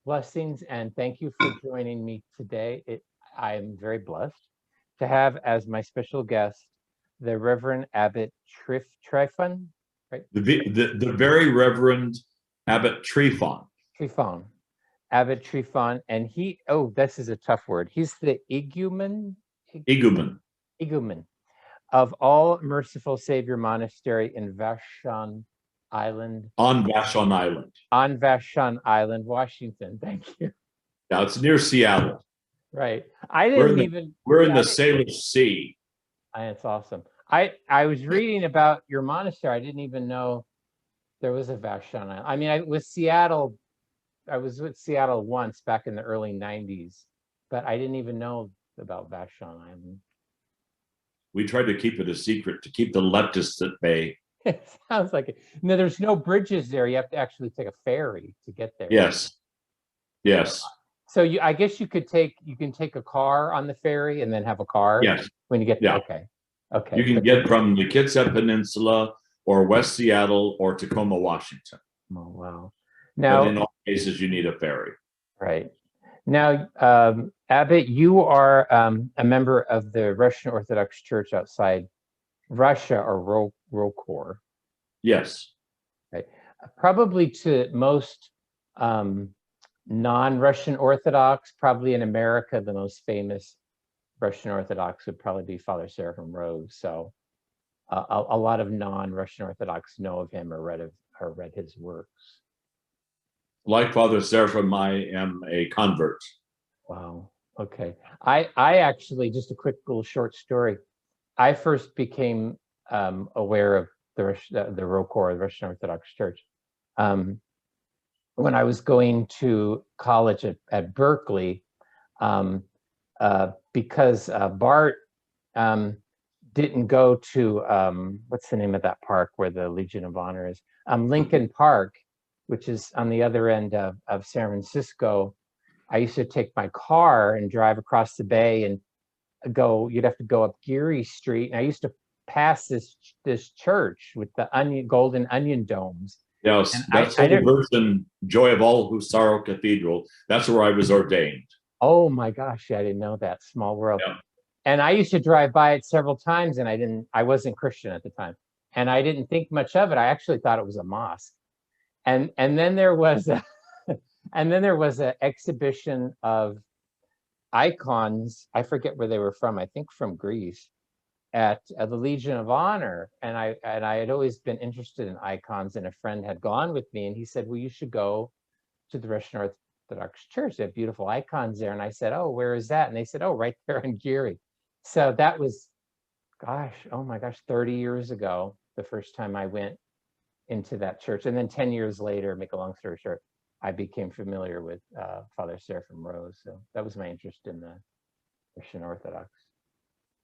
Blessings and thank you for joining me today. I am very blessed to have as my special guest the Reverend Abbot Tryphon, right? The very Reverend Abbot Tryphon. Tryphon, Abbot Tryphon, and this is a tough word. He's the Igumen. igumen of All Merciful Savior Monastery in Vashon Island. On Vashon Island. On Vashon Island, Washington. Thank you. Now it's near Seattle. Right. We're in the Salish Sea. It's awesome. I was reading about your monastery. I didn't even know there was a Vashon Island. I mean, I was with Seattle once back in the early 90s, but I didn't even know about Vashon Island. We tried to keep it a secret to keep the leftists at bay. It sounds like it. No, there's no bridges there. You have to actually take a ferry to get there. Yes. So I guess you can take a car on the ferry and then have a car. Yes. When you get there. Yeah. Okay. You can get from the Kitsap Peninsula or West Seattle or Tacoma, Washington. Oh, wow. Now, but in all cases, you need a ferry. Right. Now, Abbot, you are a member of the Russian Orthodox Church outside Russia, or ROCOR. Yes. Right. Probably to most non-Russian Orthodox, probably in America, the most famous Russian Orthodox would probably be Father Seraphim Rose. So a lot of non-Russian Orthodox know of him or read his works. Like Father Seraphim, I am a convert. Wow. Okay. I actually, just a quick little short story. I first became aware of the ROCOR, the Russian Orthodox Church, when I was going to college at Berkeley, because Bart didn't go to, what's the name of that park where the Legion of Honor is? Lincoln Park, which is on the other end of San Francisco. I used to take my car and drive across the bay and you'd have to go up Geary Street. And I used to pass this church with the golden onion domes. Yes, that's the Virgin Joy of All Who Sorrow Cathedral. That's where I was ordained. Oh my gosh, I didn't know that. Small world. Yeah. And I used to drive by it several times, and I wasn't Christian at the time. And I didn't think much of it. I actually thought it was a mosque. And then there was an exhibition of icons. I forget where they were from. I think from Greece, at the Legion of Honor. And I had always been interested in icons, and a friend had gone with me, and he said, well, you should go to the Russian Orthodox Church. They have beautiful icons there. And I said, oh, where is that? And they said, oh, right there in Geary. So that was, oh my gosh, 30 years ago, the first time I went into that church. And then 10 years later, make a long story short, I became familiar with Father Seraphim Rose. So that was my interest in the Russian Orthodox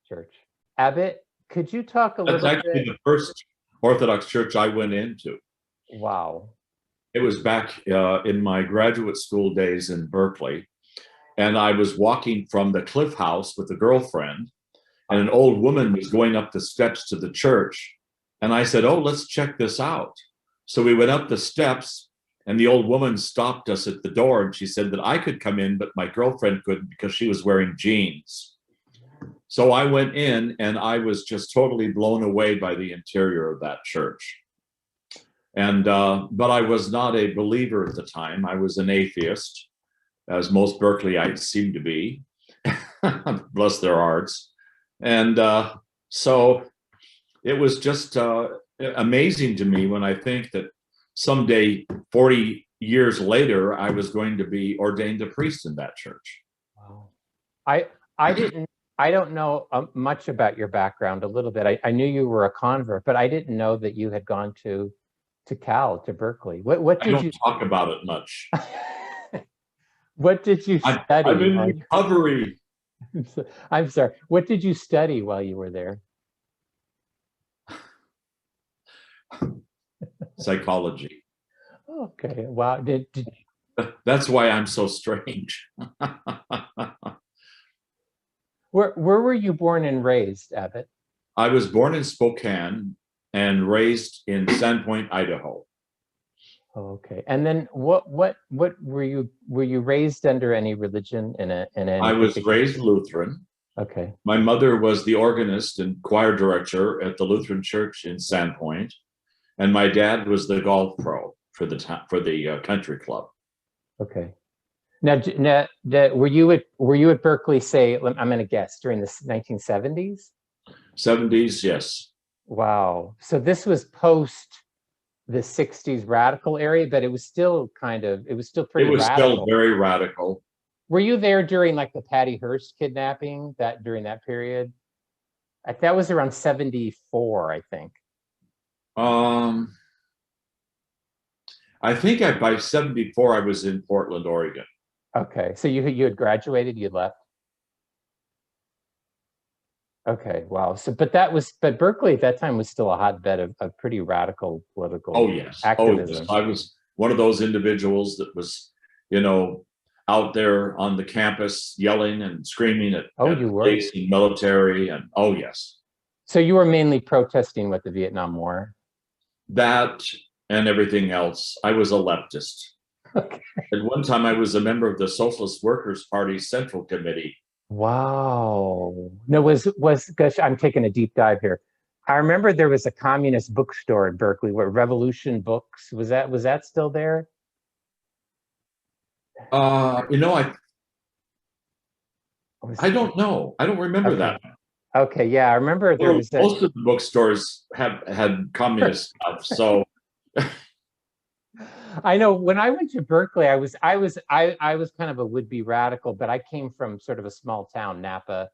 Church. Abbot, could you talk a little bit? That's actually the first Orthodox church I went into. Wow. It was back in my graduate school days in Berkeley. And I was walking from the Cliff House with a girlfriend, and an old woman was going up the steps to the church. And I said, oh, let's check this out. So we went up the steps, and the old woman stopped us at the door, and she said that I could come in, but my girlfriend couldn't because she was wearing jeans. So I went in, and I was just totally blown away by the interior of that church. And but I was not a believer at the time. I was an atheist, as most Berkeleyites seem to be, bless their hearts. And so it was just amazing to me when I think that someday, 40 years later, I was going to be ordained a priest in that church. Wow. I don't know much about your background. A little bit. I knew you were a convert, but I didn't know that you had gone to Berkeley. What did you talk about it much? What did you study? I'm in recovery. I'm sorry. What did you study while you were there? Psychology. Okay. Wow. That's why I'm so strange. Where were you born and raised, Abbot? I was born in Spokane and raised in Sandpoint, Idaho. Oh, okay. And then what were you raised under any religion in I any was particular? raised Lutheran. Okay. My mother was the organist and choir director at the Lutheran Church in Sandpoint, and my dad was the golf pro for the country club. Okay. Now, were you at Berkeley, say, I'm going to guess, during the 1970s? 70s, yes. Wow. So this was post the 60s radical area, but it was still it was still It pretty was still radical. very radical. Were you there during like the Patty Hearst kidnapping, during that period? That was around 74, I think. Um, I think by 74, I was in Portland, Oregon. Okay. So you had graduated, you left. Okay, wow. So, but Berkeley at that time was still a hotbed of pretty radical political Oh, yes. activism. I was one of those individuals that was, out there on the campus yelling and screaming at You were? police and military. And oh, yes. So you were mainly protesting with the Vietnam War? That and everything else. I was a leftist. Okay. At one time, I was a member of the Socialist Workers' Party Central Committee. Wow. No, gosh, I'm taking a deep dive here. I remember there was a communist bookstore at Berkeley, Revolution Books. Was that still there? I don't know. I don't remember that. Okay, yeah, I remember there was most of the bookstores had communist stuff. So I know when I went to Berkeley, I was kind of a would-be radical, but I came from sort of a small town, Napa,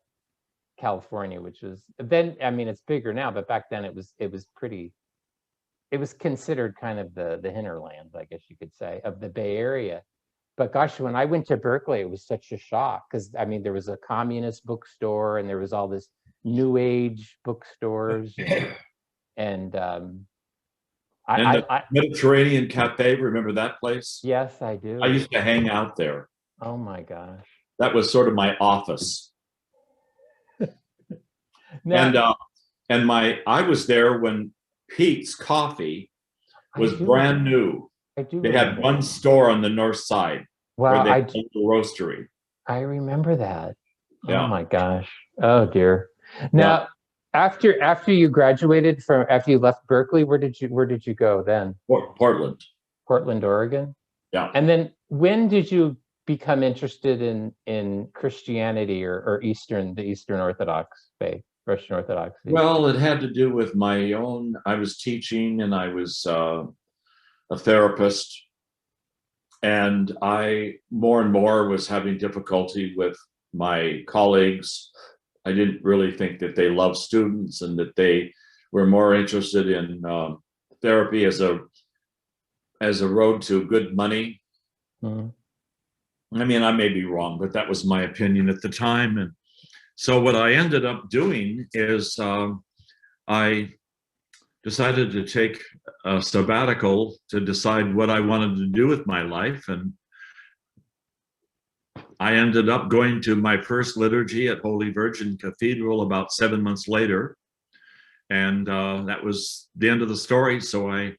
California, which was then, I mean, it's bigger now, but back then it was considered kind of the hinterland, I guess you could say, of the Bay Area. But gosh, when I went to Berkeley, it was such a shock because I mean, there was a communist bookstore and there was all this new age bookstores and the Mediterranean Cafe, remember that place? Yes, I do. I used to hang out there. Oh my gosh. That was sort of my office. Now, I was there when Pete's Coffee was brand new. They had one store on the north side where they had the roastery. I remember that. Yeah. Oh my gosh. Oh dear. Now, after you graduated after you left Berkeley, where did you go then? Portland, Oregon. Yeah. And then when did you become interested in Christianity or the Eastern Orthodox faith, Russian Orthodox faith? Well, it had to do with my own. I was teaching and I was a therapist, and I more and more was having difficulty with my colleagues. I didn't really think that they loved students and that they were more interested in therapy as a road to good money. I mean, I may be wrong, but that was my opinion at the time. And so what I ended up doing is I decided to take a sabbatical to decide what I wanted to do with my life. And I ended up going to my first liturgy at Holy Virgin Cathedral about 7 months later. And that was the end of the story. So I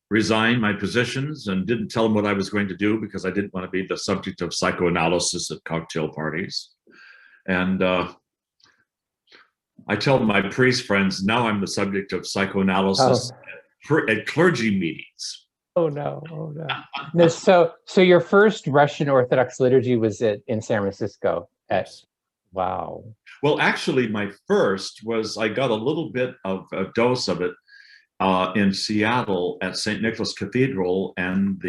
resigned my positions and didn't tell them what I was going to do because I didn't want to be the subject of psychoanalysis at cocktail parties. And I tell my priest friends, now I'm the subject of psychoanalysis at clergy meetings. Oh no! No, so your first Russian Orthodox liturgy was in San Francisco. Wow. Well, actually, my first was I got a little bit of a dose of it in Seattle at St. Nicholas Cathedral, and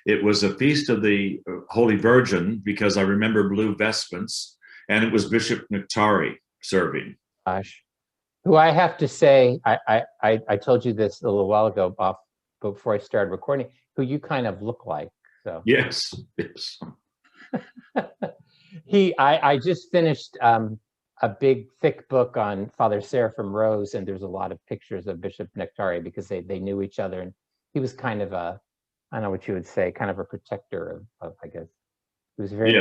it was a feast of the Holy Virgin because I remember Blue Vespence, and it was Bishop Nectari serving. Gosh, who I have to say, I told you this a little while ago before I started recording, who you kind of look like. So yes. I just finished a big thick book on Father Seraphim Rose, and there's a lot of pictures of Bishop Nectari because they knew each other, and he was kind of I don't know what you would say, kind of a protector of I guess. He was very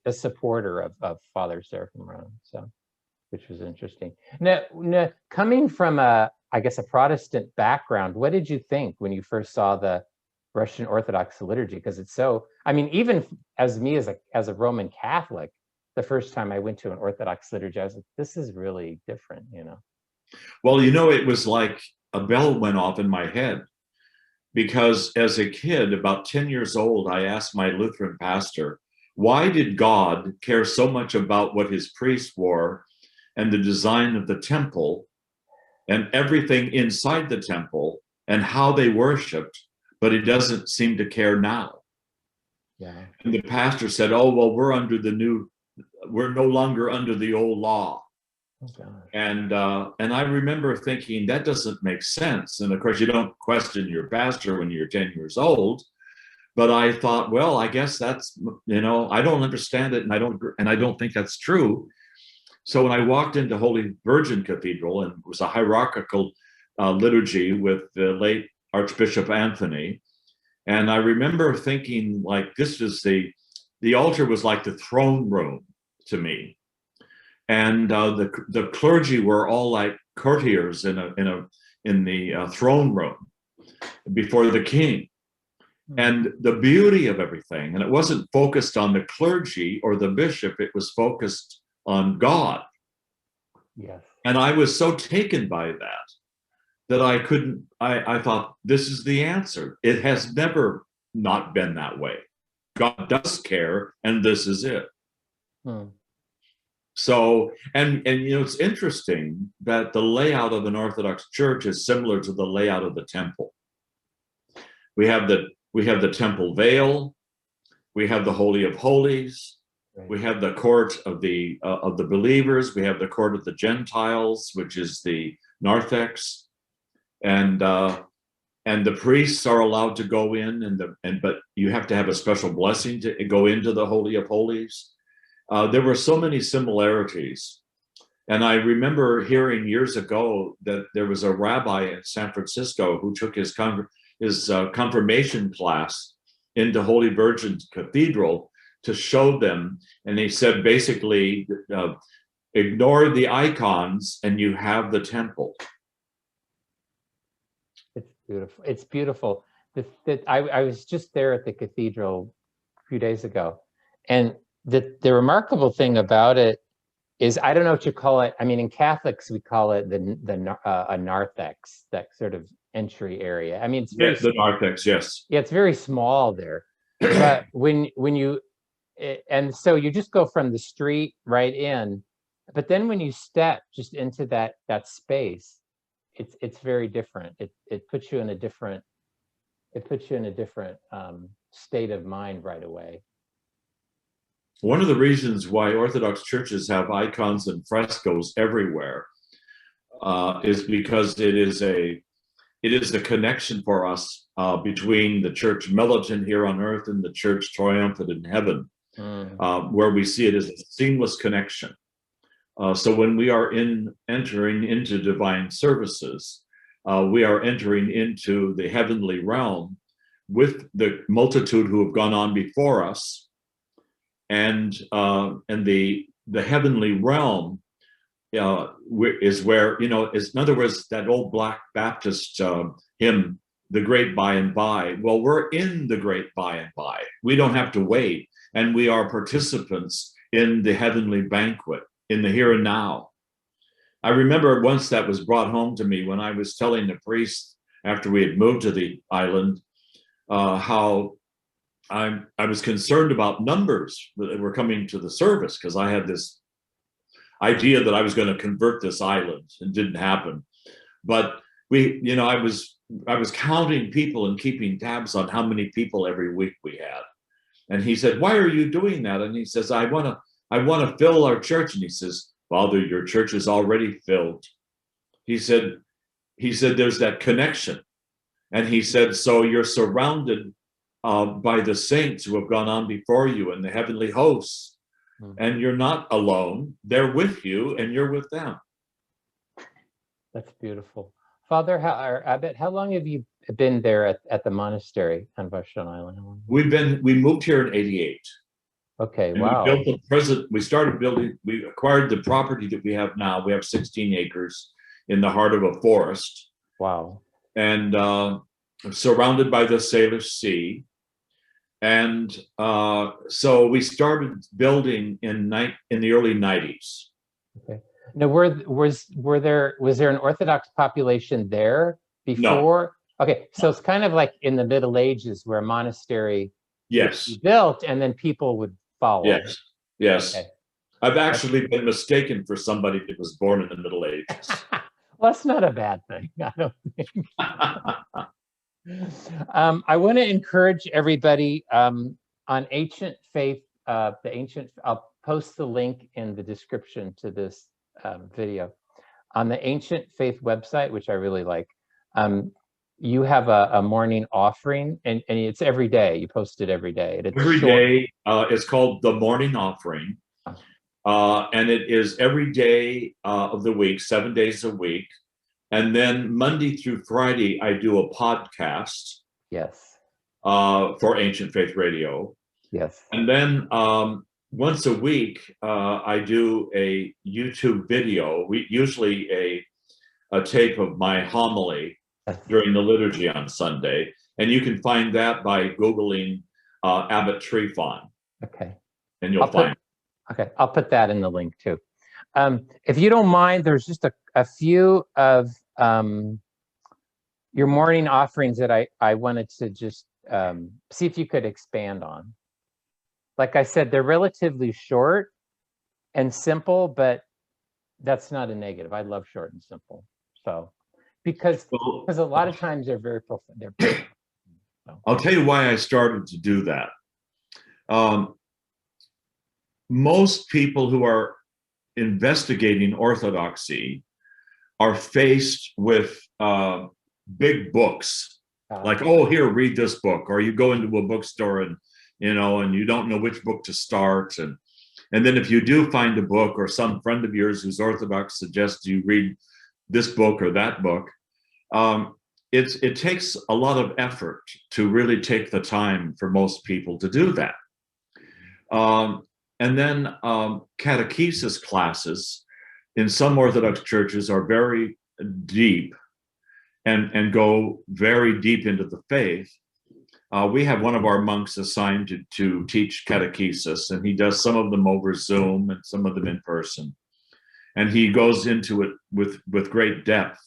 a supporter of Father Seraphim Rose, so which was interesting. Now coming from a Protestant background, what did you think when you first saw the Russian Orthodox liturgy, because it's so, I mean, even as me as a Roman Catholic, the first time I went to an Orthodox liturgy, I was like, this is really different, you know? Well, you know, it was like a bell went off in my head, because as a kid, about 10 years old, I asked my Lutheran pastor, why did God care so much about what his priests wore and the design of the temple and everything inside the temple and how they worshiped, but he doesn't seem to care now? Yeah. And the pastor said, oh, well, we're no longer under the old law. Oh, gosh. And I remember thinking, that doesn't make sense. And of course, you don't question your pastor when you're 10 years old. But I thought, well, I guess that's, you know, I don't understand it, and I don't think that's true. So when I walked into Holy Virgin Cathedral, and it was a hierarchical liturgy with the late Archbishop Anthony, and I remember thinking, like, this was the altar was like the throne room to me. And the clergy were all like courtiers in the throne room before the king. And the beauty of everything, and it wasn't focused on the clergy or the bishop, it was focused on God. Yes. And I was so taken by that I thought, this is the answer. It has never not been that way. God does care, and this is it. So, and you know, it's interesting that the layout of an Orthodox church is similar to the layout of the temple. We have the temple veil, we have the Holy of Holies, right. We have the court of the believers, we have the court of the Gentiles, which is the narthex, and the priests are allowed to go in, but you have to have a special blessing to go into the Holy of Holies. There were so many similarities. And I remember hearing years ago that there was a rabbi in San Francisco who took his confirmation class into Holy Virgin Cathedral to show them. And he said, basically, ignore the icons and you have the temple. It's beautiful. It's beautiful. I was just there at the cathedral a few days ago. And the remarkable thing about it is, I don't know what you call it. I mean, in Catholics, we call it a narthex, that sort of entry area. I mean, it's very, the narthex, yes. Yeah, it's very small there. But when you, and so you just go from the street right in, but then when you step just into that space, it's very different. It puts you in a different, state of mind right away. One of the reasons why Orthodox churches have icons and frescoes everywhere is because it is a connection for us between the church militant here on earth and the church triumphant in heaven, where we see it as a seamless connection. So when we are entering into divine services, we are entering into the heavenly realm with the multitude who have gone on before us. And the heavenly realm is where, you know, is, in other words, that old Black Baptist hymn, the great by and by. Well, we're in the great by and by. We don't have to wait. And we are participants in the heavenly banquet, in the here and now. I remember once that was brought home to me when I was telling the priest after we had moved to the island, how I was concerned about numbers that were coming to the service, because I had this idea that I was going to convert this island. It didn't happen. But I was counting people and keeping tabs on how many people every week we had. And he said, "Why are you doing that?" And he says, I want to fill our church. And he says, "Father, your church is already filled." He said, there's that connection. And he said, so you're surrounded by the saints who have gone on before you and the heavenly hosts, and you're not alone. They're with you, and you're with them. That's beautiful, Father. Abbot, how long have you been there at the monastery on Vashon Island? We moved here in '88. Okay, and wow. We started building. We acquired the property that we have now. We have 16 acres in the heart of a forest. Wow. And surrounded by the Salish Sea. And so we started building in the early 90s. Okay. Now, was there an Orthodox population there before? No. Okay, so it's kind of like in the Middle Ages where a monastery yes would be built and then people would follow. Yes. Okay. I've actually been mistaken for somebody that was born in the Middle Ages. Well, that's not a bad thing, I don't think. I want to encourage everybody on ancient faith. I'll post the link in the description to this video. On the Ancient Faith website, which I really like, you have a morning offering, and it's every day. You post it every day. Every day. It's called the Morning Offering. And it is every day of the week, 7 days a week. And then Monday through Friday, I do a podcast. Yes. For Ancient Faith Radio. Yes. And then once a week, I do a YouTube video, usually a tape of my homily during the liturgy on Sunday. And you can find that by Googling Abbot Tryphon. Okay. And you'll find it. Okay, I'll put that in the link too. If you don't mind, there's just a few of your morning offerings that I wanted to just see if you could expand on. Like I said, they're relatively short and simple, but that's not a negative. I love short and simple. So, because a lot of times they're very profound. So. I'll tell you why I started to do that. Most people who are investigating orthodoxy are faced with big books, like, oh, here, read this book, or you go into a bookstore and you don't know which book to start, and then if you do find a book, or some friend of yours who's Orthodox suggests you read this book or that book, it takes a lot of effort to really take the time for most people to do that. And then catechesis classes in some Orthodox churches are very deep and go very deep into the faith. We have one of our monks assigned to teach catechesis, and he does some of them over Zoom and some of them in person. And he goes into it with great depth.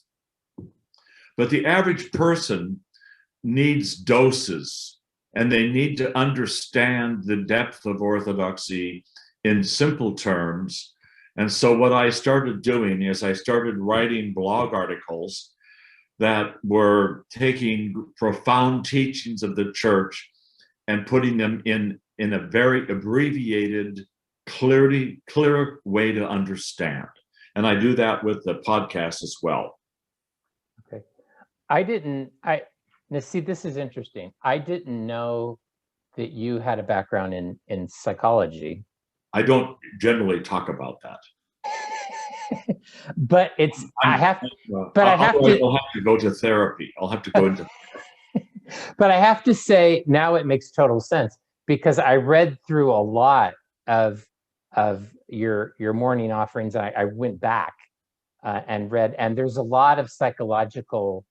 But the average person needs doses, and they need to understand the depth of orthodoxy in simple terms. And so what I started doing is I started writing blog articles that were taking profound teachings of the church and putting them in a very abbreviated, clear way to understand. And I do that with the podcast as well. Okay. Now, see, this is interesting. I didn't know that you had a background in psychology. I don't generally talk about that. But I'll have to go to therapy. I'll have to go into. But I have to say, now it makes total sense, because I read through a lot of your morning offerings. I went back and read, and there's a lot of psychological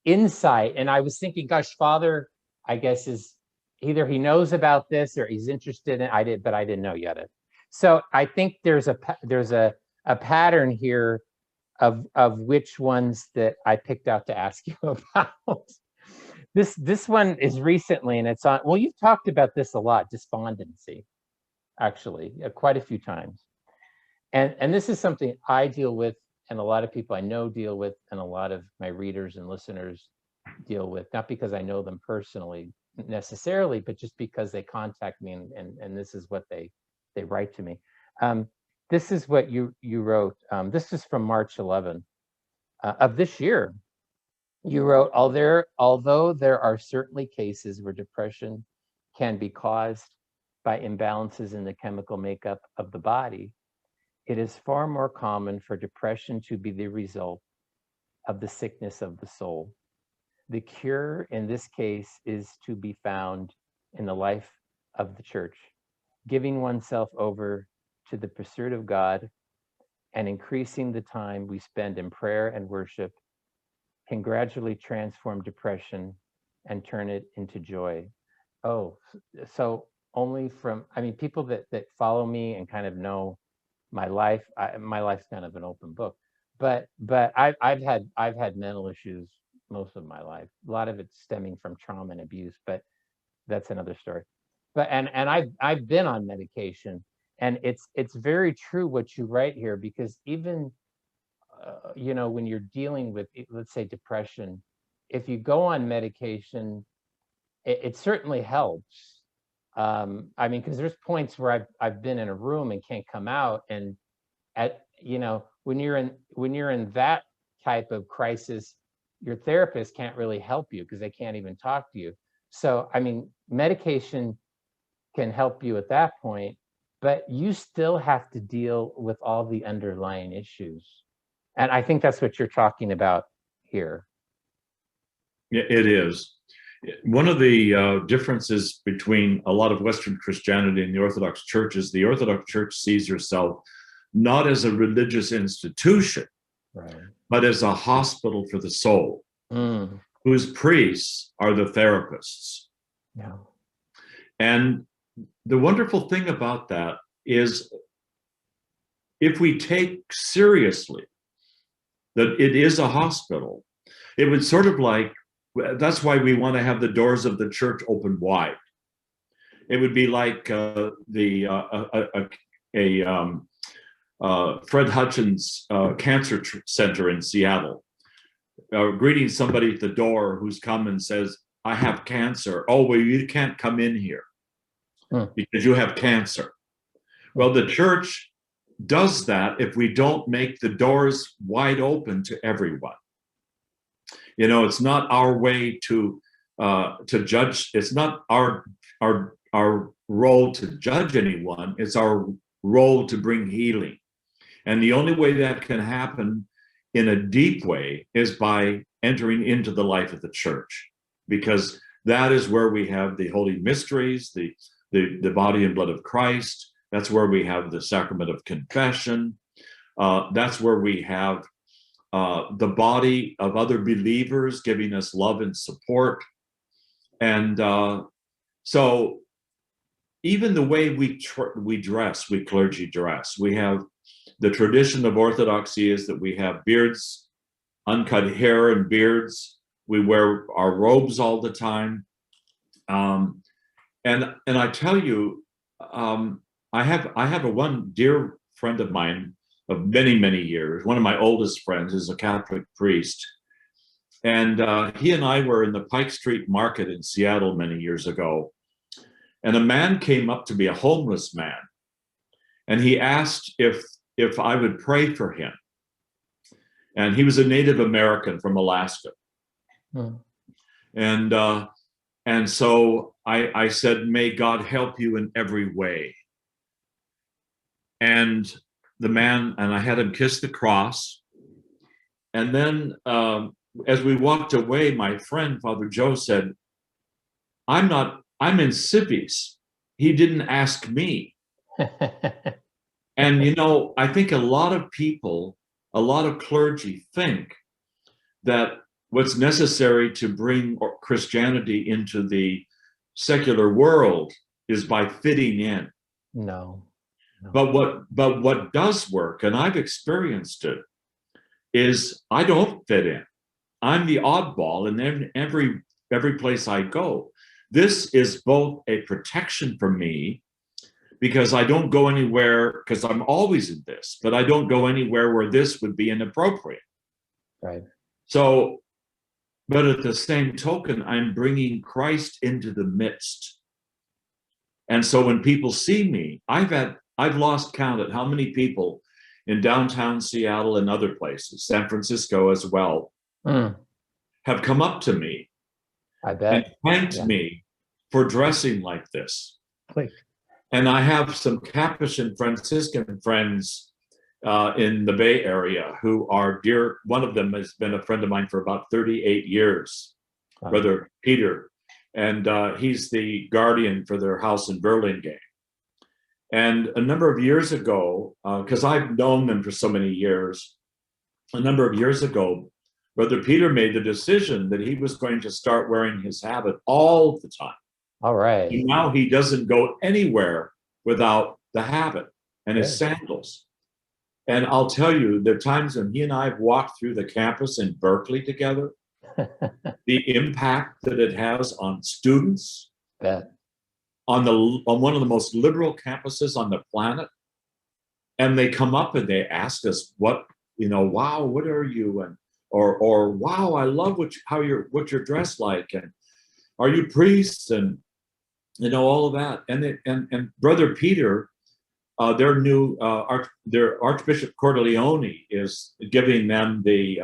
insight. And I was thinking, gosh, Father, I guess is either he knows about this or he's interested in. But I didn't know yet. So I think there's a pattern here of which ones that I picked out to ask you about. This one is recently, and it's on. Well, you've talked about this a lot, despondency, actually, quite a few times. And this is something I deal with, and a lot of people I know deal with, and a lot of my readers and listeners deal with, not because I know them personally necessarily, but just because they contact me and this is what they write to me. This is what you wrote. This is from March 11 of this year. You wrote, although there are certainly cases where depression can be caused by imbalances in the chemical makeup of the body, it is far more common for depression to be the result of the sickness of the soul. The cure in this case is to be found in the life of the church, giving oneself over to the pursuit of God and increasing the time we spend in prayer and worship can gradually transform depression and turn it into joy. Oh, so only from, I mean, people that follow me and kind of know my life, my life's kind of an open book. But I've had mental issues most of my life. A lot of it's stemming from trauma and abuse, but that's another story. But and I've been on medication, and it's very true what you write here, because even you know, when you're dealing with, let's say, depression, if you go on medication, it certainly helps. I mean, because there's points where I've been in a room and can't come out, and at, you know, when you're in that type of crisis, your therapist can't really help you because they can't even talk to you. So I mean, medication can help you at that point, but you still have to deal with all the underlying issues. And I think that's what you're talking about here. Yeah, it is. One of the differences between a lot of Western Christianity and the Orthodox Church is the Orthodox Church sees herself not as a religious institution, Right. but as a hospital for the soul, whose priests are the therapists. Yeah. And the wonderful thing about that is, if we take seriously that it is a hospital, it would sort of like, that's why we want to have the doors of the church open wide. It would be like Fred Hutchins Cancer Center in Seattle, greeting somebody at the door who's come and says, I have cancer. Oh, well, you can't come in here because you have cancer. Well, the church does that if we don't make the doors wide open to everyone. You know, it's not our way to judge. It's not our role to judge anyone. It's our role to bring healing. And the only way that can happen in a deep way is by entering into the life of the church, because that is where we have the holy mysteries, the body and blood of Christ. That's where we have the sacrament of confession. That's where we have the body of other believers giving us love and support. And so even the way we dress, we clergy dress, we have the tradition of Orthodoxy is that we have beards, uncut hair and beards. We wear our robes all the time. And I tell you, I have a one dear friend of mine of many, many years, one of my oldest friends is a Catholic priest. And he and I were in the Pike Street Market in Seattle many years ago. And a man came up to me, a homeless man, and he asked if I would pray for him. And he was a Native American from Alaska. And so I said, may God help you in every way. And the man, and I had him kiss the cross. And then as we walked away, my friend, Father Joe, said, I'm in civies. He didn't ask me. And, you know, I think a lot of people, a lot of clergy think that what's necessary to bring Christianity into the secular world is by fitting in. No. But what does work, and I've experienced it, is I don't fit in. I'm the oddball in every place I go. This is both a protection for me, because I don't go anywhere, because I'm always in this, but I don't go anywhere where this would be inappropriate. Right. So, but at the same token, I'm bringing Christ into the midst. And so when people see me, I've lost count at how many people in downtown Seattle and other places, San Francisco as well, have come up to me and thanked me for dressing like this. Please. And I have some Capuchin Franciscan friends in the Bay Area who are dear. One of them has been a friend of mine for about 38 years, Brother Peter. And he's the guardian for their house in Burlingame. And a number of years ago, because I've known them for so many years, a number of years ago, Brother Peter made the decision that he was going to start wearing his habit all the time. All right. And now he doesn't go anywhere without the habit and his sandals. And I'll tell you, the times when he and I have walked through the campus in Berkeley together, the impact that it has on students, on one of the most liberal campuses on the planet. And they come up and they ask us, what, wow, what are you? And or wow, I love what you're dressed like, and are you priests, and all of that. And Brother Peter, their Archbishop Cordileone is giving them the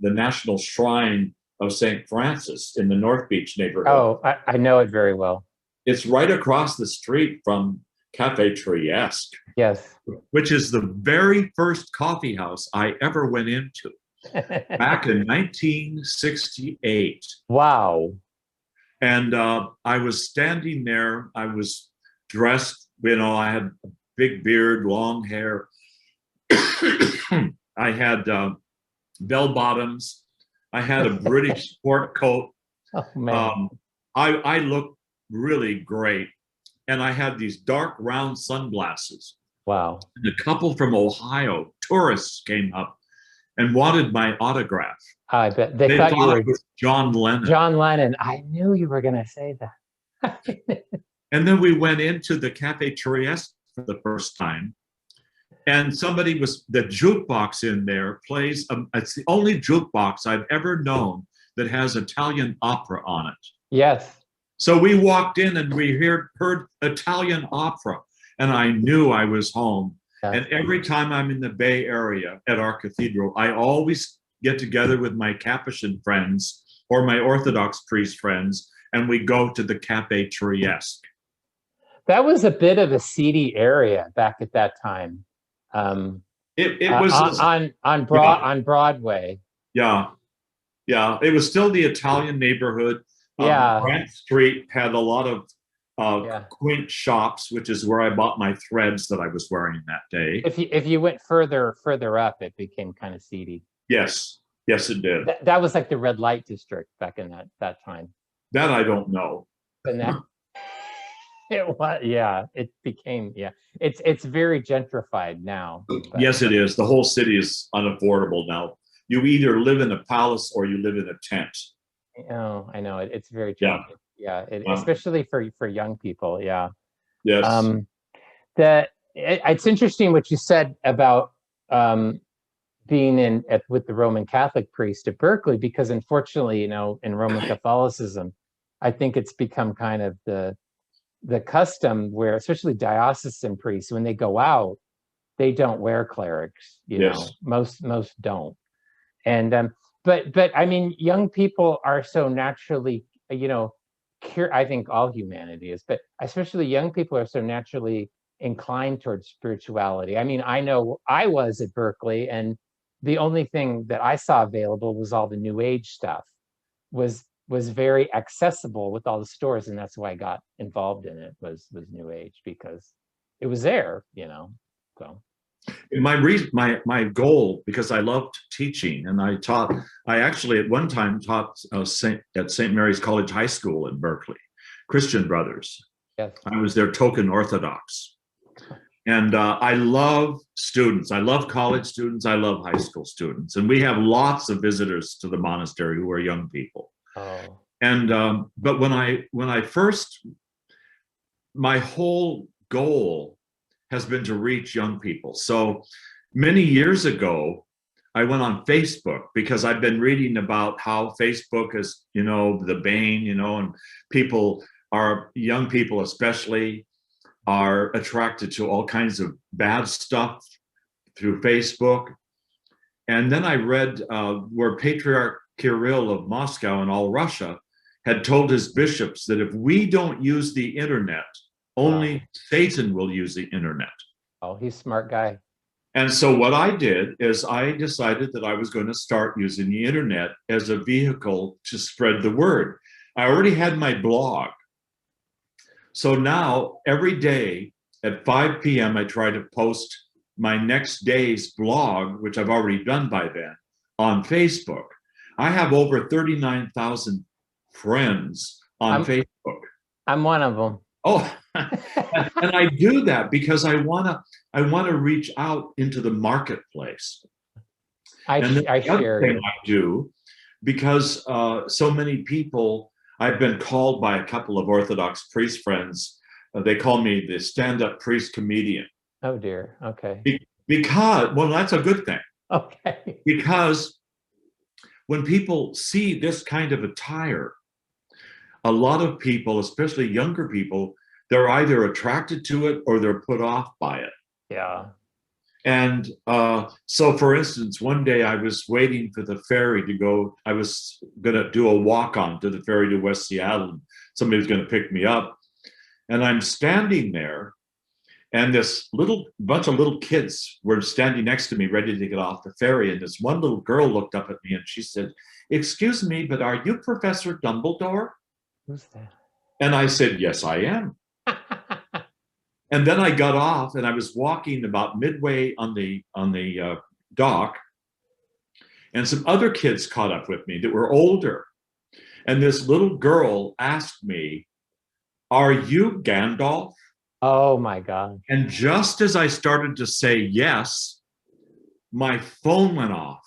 National Shrine of St. Francis in the North Beach neighborhood. Oh, I know it very well. It's right across the street from Cafe Trieste. Yes. Which is the very first coffee house I ever went into back in 1968. Wow. And I was standing there. I was dressed, I had a big beard, long hair. I had bell bottoms. I had a British sport coat. Oh, man. I looked really great. And I had these dark round sunglasses. Wow. And a couple from Ohio, tourists, came up and wanted my autograph. I bet they thought you were it was John Lennon. John Lennon. I knew you were going to say that. And then we went into the Cafe Trieste for the first time. And the jukebox in there plays, it's the only jukebox I've ever known that has Italian opera on it. Yes. So we walked in and we heard Italian opera, and I knew I was home. And every time I'm in the Bay Area at our cathedral, I always get together with my Capuchin friends or my Orthodox priest friends, and we go to the Cafe Trieste. That was a bit of a seedy area back at that time. It was on Broadway. Yeah. It was still the Italian neighborhood. Grant Street had a lot of quaint shops, which is where I bought my threads that I was wearing that day. If you went further up, it became kind of seedy. Yes, it did. That was like the red light district back in that time. That I don't know. And that it was, it became, it's very gentrified now. But. Yes, it is. The whole city is unaffordable now. You either live in a palace or you live in a tent. Oh, I know. It's very trendy. Especially for young people. Yeah. Yes. It's interesting what you said about being with the Roman Catholic priest at Berkeley, because unfortunately, in Roman Catholicism, I think it's become kind of the custom where, especially diocesan priests, when they go out, they don't wear clerics. Most don't. And but I mean, young people are so naturally, I think all humanity is, but especially young people are so naturally inclined towards spirituality. I mean, I know I was at Berkeley, and the only thing that I saw available was all the New Age stuff. Was very accessible with all the stores, and that's why I got involved in it. Was New Age, because it was there, So. My goal, because I loved teaching, and I actually at one time taught at St. Mary's College High School in Berkeley, Christian Brothers. Yes. I was their token Orthodox. And I love students. I love college students. I love high school students. And we have lots of visitors to the monastery who are young people. Oh. And but when I first, my whole goal has been to reach young people. So many years ago, I went on Facebook because I've been reading about how Facebook is, the bane, and young people especially are attracted to all kinds of bad stuff through Facebook. And then I read where Patriarch Kirill of Moscow and all Russia had told his bishops that if we don't use the internet, only Satan will use the internet. Oh, he's a smart guy. And so what I did is I decided that I was going to start using the internet as a vehicle to spread the word. I already had my blog. So now every day at 5 p.m., I try to post my next day's blog, which I've already done by then, on Facebook. I have over 39,000 friends on Facebook. I'm one of them. Oh, and I do that because I wanna reach out into the marketplace. I And then the other share thing you. I do, because so many people, I've been called by a couple of Orthodox priest friends. They call me the stand-up priest comedian. Oh dear. Okay. Because, well, that's a good thing. Okay. Because when people see this kind of attire, a lot of people, especially younger people, they're either attracted to it or they're put off by it. Yeah. And so, for instance, one day I was waiting for the ferry to go. I was going to do a walk-on to the ferry to West Seattle. Somebody was going to pick me up. And I'm standing there, and this bunch of little kids were standing next to me, ready to get off the ferry. And this one little girl looked up at me and she said, "Excuse me, but are you Professor Dumbledore?" Who's that? And I said, "Yes, I am." And then I got off and I was walking about midway on the dock, and some other kids caught up with me that were older. And this little girl asked me, "Are you Gandalf?" Oh my God. And just as I started to say yes, my phone went off.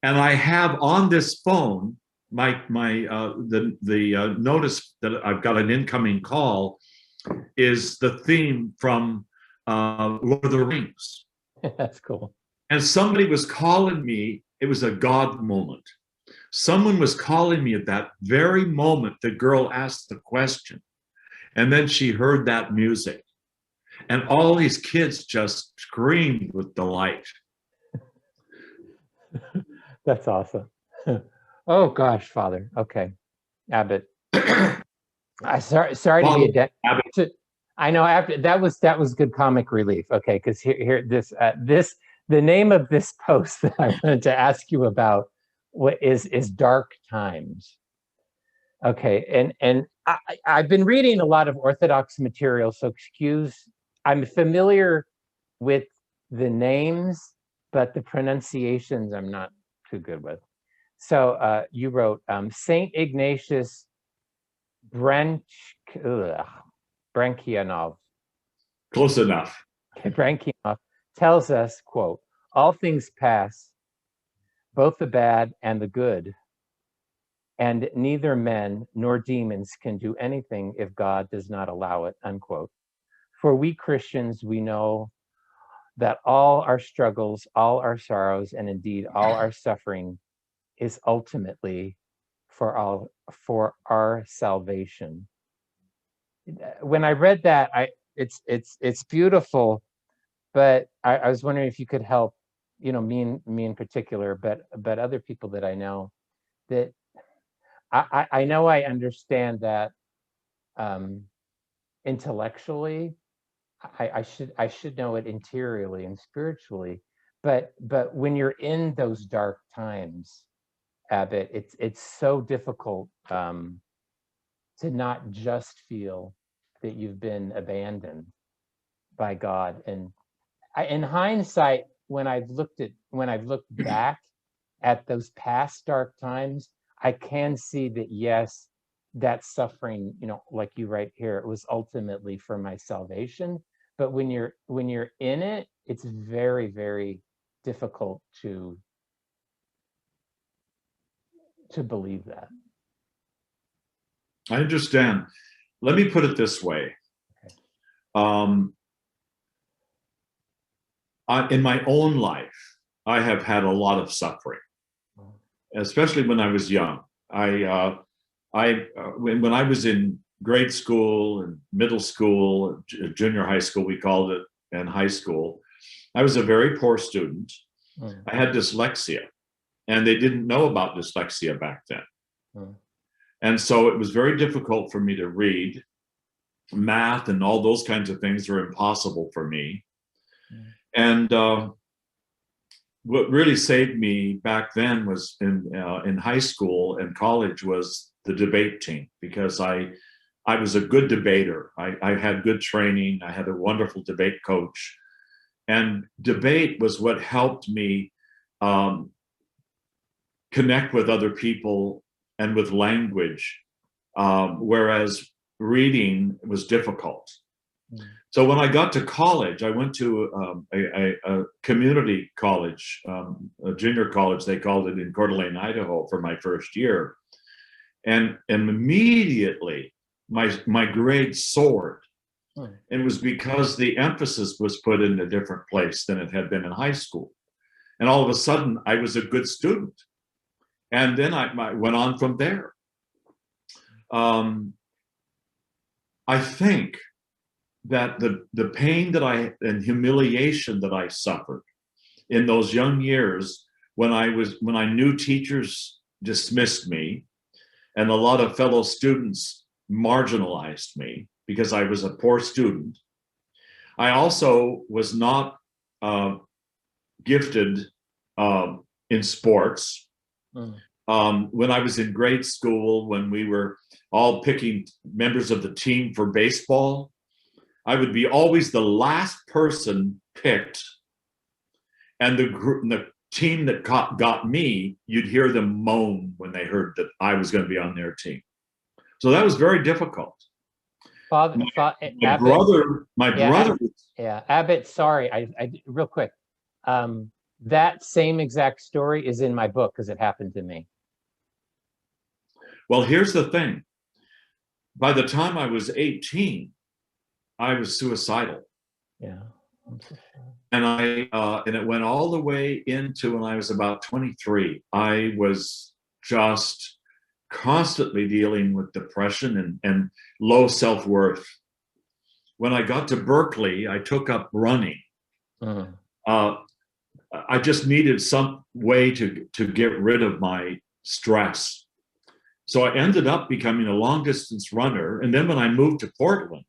And I have on this phone the notice that I've got an incoming call is the theme from Lord of the Rings. That's cool. And somebody was calling me. It was a God moment. Someone was calling me at that very moment. The girl asked the question. And then she heard that music. And all these kids just screamed with delight. That's awesome. Oh gosh, Father. Okay. Abbot. Sorry to be a debt. I know after that was good comic relief. Okay, because here the name of this post that I wanted to ask you about is Dark Times. Okay, and I've been reading a lot of Orthodox material, so I'm familiar with the names, but the pronunciations I'm not too good with. So you wrote Saint Ignatius Brankianov. Close enough. Brankianov tells us, quote, "All things pass, both the bad and the good, and neither men nor demons can do anything if God does not allow it," unquote. For we Christians, we know that all our struggles, all our sorrows, and indeed all our suffering is ultimately for our salvation. When I read that, it's beautiful, but I was wondering if you could help, me in particular, but other people that I know, that I know I understand that intellectually. I should know it interiorly and spiritually, but when you're in those dark times, Abbot, it's so difficult to not just feel that you've been abandoned by God. And in hindsight, when I've looked back at those past dark times, I can see that yes, that suffering, like you write here, it was ultimately for my salvation. But when you're in it, it's very, very difficult to believe that. I understand. Let me put it this way. Okay. In my own life, I have had a lot of suffering, especially when I was young. When I was in grade school and middle school, junior high school, we called it, and high school, I was a very poor student. I had dyslexia, and they didn't know about dyslexia back then. And so it was very difficult for me to read. Math and all those kinds of things were impossible for me. And what really saved me back then was in high school and college was the debate team, because I was a good debater. I had good training. I had a wonderful debate coach. And debate was what helped me connect with other people and with language, whereas reading was difficult. So when I got to college, I went to a community college, a junior college, they called it, in Coeur d'Alene, Idaho, for my first year. And immediately my grades soared. And it was because the emphasis was put in a different place than it had been in high school. And all of a sudden, I was a good student. And then I went on from there. I think that the pain that and humiliation that I suffered in those young years, when I knew teachers dismissed me and a lot of fellow students marginalized me because I was a poor student. I also was not gifted in sports. When I was in grade school, when we were all picking members of the team for baseball, I would be always the last person picked. And the team that got me, you'd hear them moan when they heard that I was going to be on their team. So that was very difficult. My Abbot, brother. Yeah, Abbot, sorry, I real quick. That same exact story is in my book because it happened to me. Well, here's the thing. By the time I was 18, I was suicidal. Yeah. And and it went all the way into when I was about 23. I was just constantly dealing with depression and low self-worth. When I got to Berkeley, I took up running. I just needed some way to get rid of my stress. So I ended up becoming a long distance runner. And then when I moved to Portland,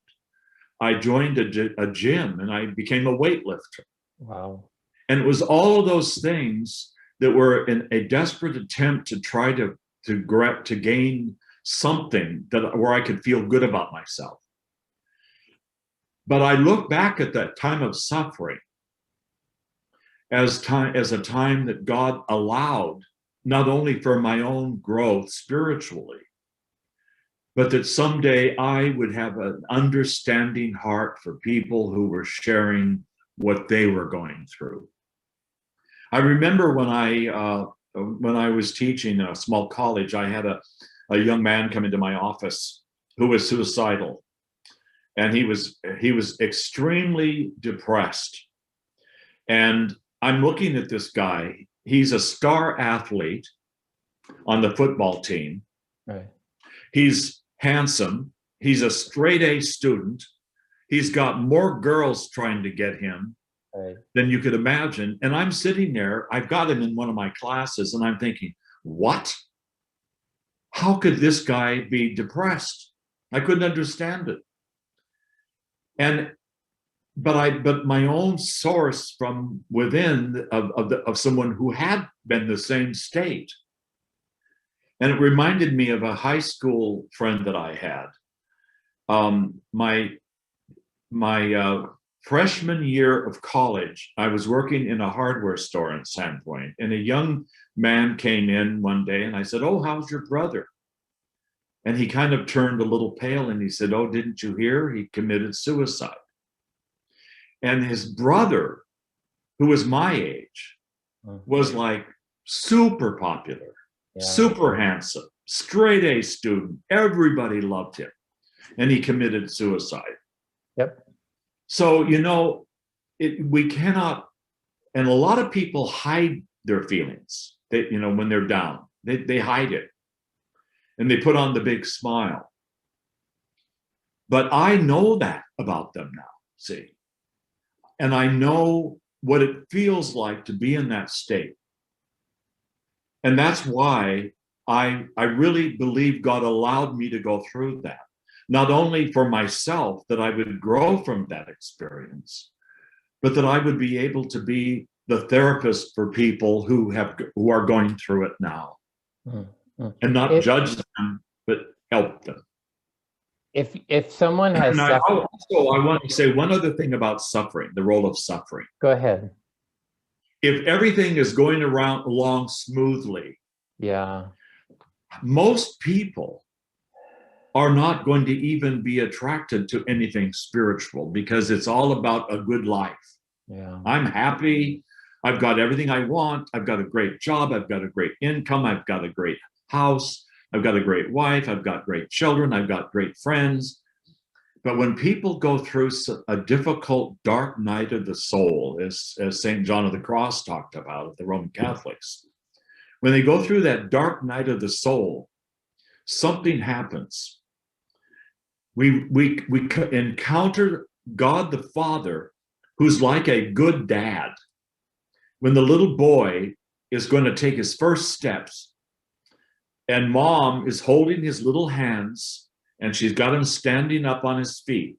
I joined a gym and I became a weightlifter. Wow. And it was all of those things that were in a desperate attempt to try to gain something where I could feel good about myself. But I look back at that time of suffering as a time that God allowed, not only for my own growth spiritually, but that someday I would have an understanding heart for people who were sharing what they were going through. I remember when I was teaching a small college, I had a young man come into my office who was suicidal. And he was extremely depressed. And I'm looking at this guy. He's a star athlete on the football team. Right. He's handsome. He's a straight A student. He's got more girls trying to get him than you could imagine. And I'm sitting there, I've got him in one of my classes, and I'm thinking, what? How could this guy be depressed? I couldn't understand it. But my own source from within of someone who had been the same state. And it reminded me of a high school friend that I had. My freshman year of college, I was working in a hardware store in Sandpoint, and a young man came in one day, and I said, "Oh, how's your brother?" And he kind of turned a little pale, and he said, "Oh, didn't you hear? He committed suicide." And his brother, who was my age, was like super popular, super handsome, straight A student. Everybody loved him. And he committed suicide. Yep. So, we cannot, and a lot of people hide their feelings. They, when they're down, they hide it. And they put on the big smile. But I know that about them now, see? And I know what it feels like to be in that state. And that's why I really believe God allowed me to go through that. Not only for myself, that I would grow from that experience, but that I would be able to be the therapist for people who are going through it now. And not judge them, but help them. If someone has suffered... I want to say one other thing about suffering, the role of suffering. Go ahead. If everything is going along smoothly, Yeah. Most people are not going to even be attracted to anything spiritual because it's all about a good life. Yeah. I'm happy. I've got everything I want. I've got a great job. I've got a great income. I've got a great house. I've got a great wife. I've got great children. I've got great friends. But when people go through a difficult, dark night of the soul, as St. John of the Cross talked about, the Roman Catholics, when they go through that dark night of the soul, something happens. We encounter God the Father, who's like a good dad. When the little boy is going to take his first steps, and mom is holding his little hands, and she's got him standing up on his feet,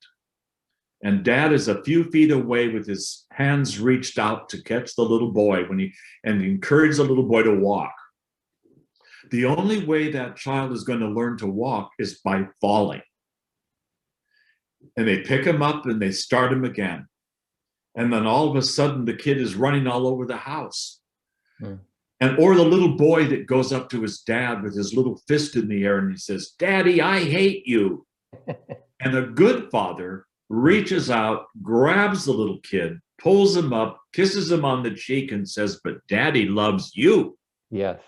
and dad is a few feet away with his hands reached out to catch the little boy and encourage the little boy to walk. The only way that child is going to learn to walk is by falling. And they pick him up and they start him again. And then all of a sudden the kid is running all over the house. Or the little boy that goes up to his dad with his little fist in the air and he says, "Daddy, I hate you." And a good father reaches out, grabs the little kid, pulls him up, kisses him on the cheek and says, "But Daddy loves you." Yes.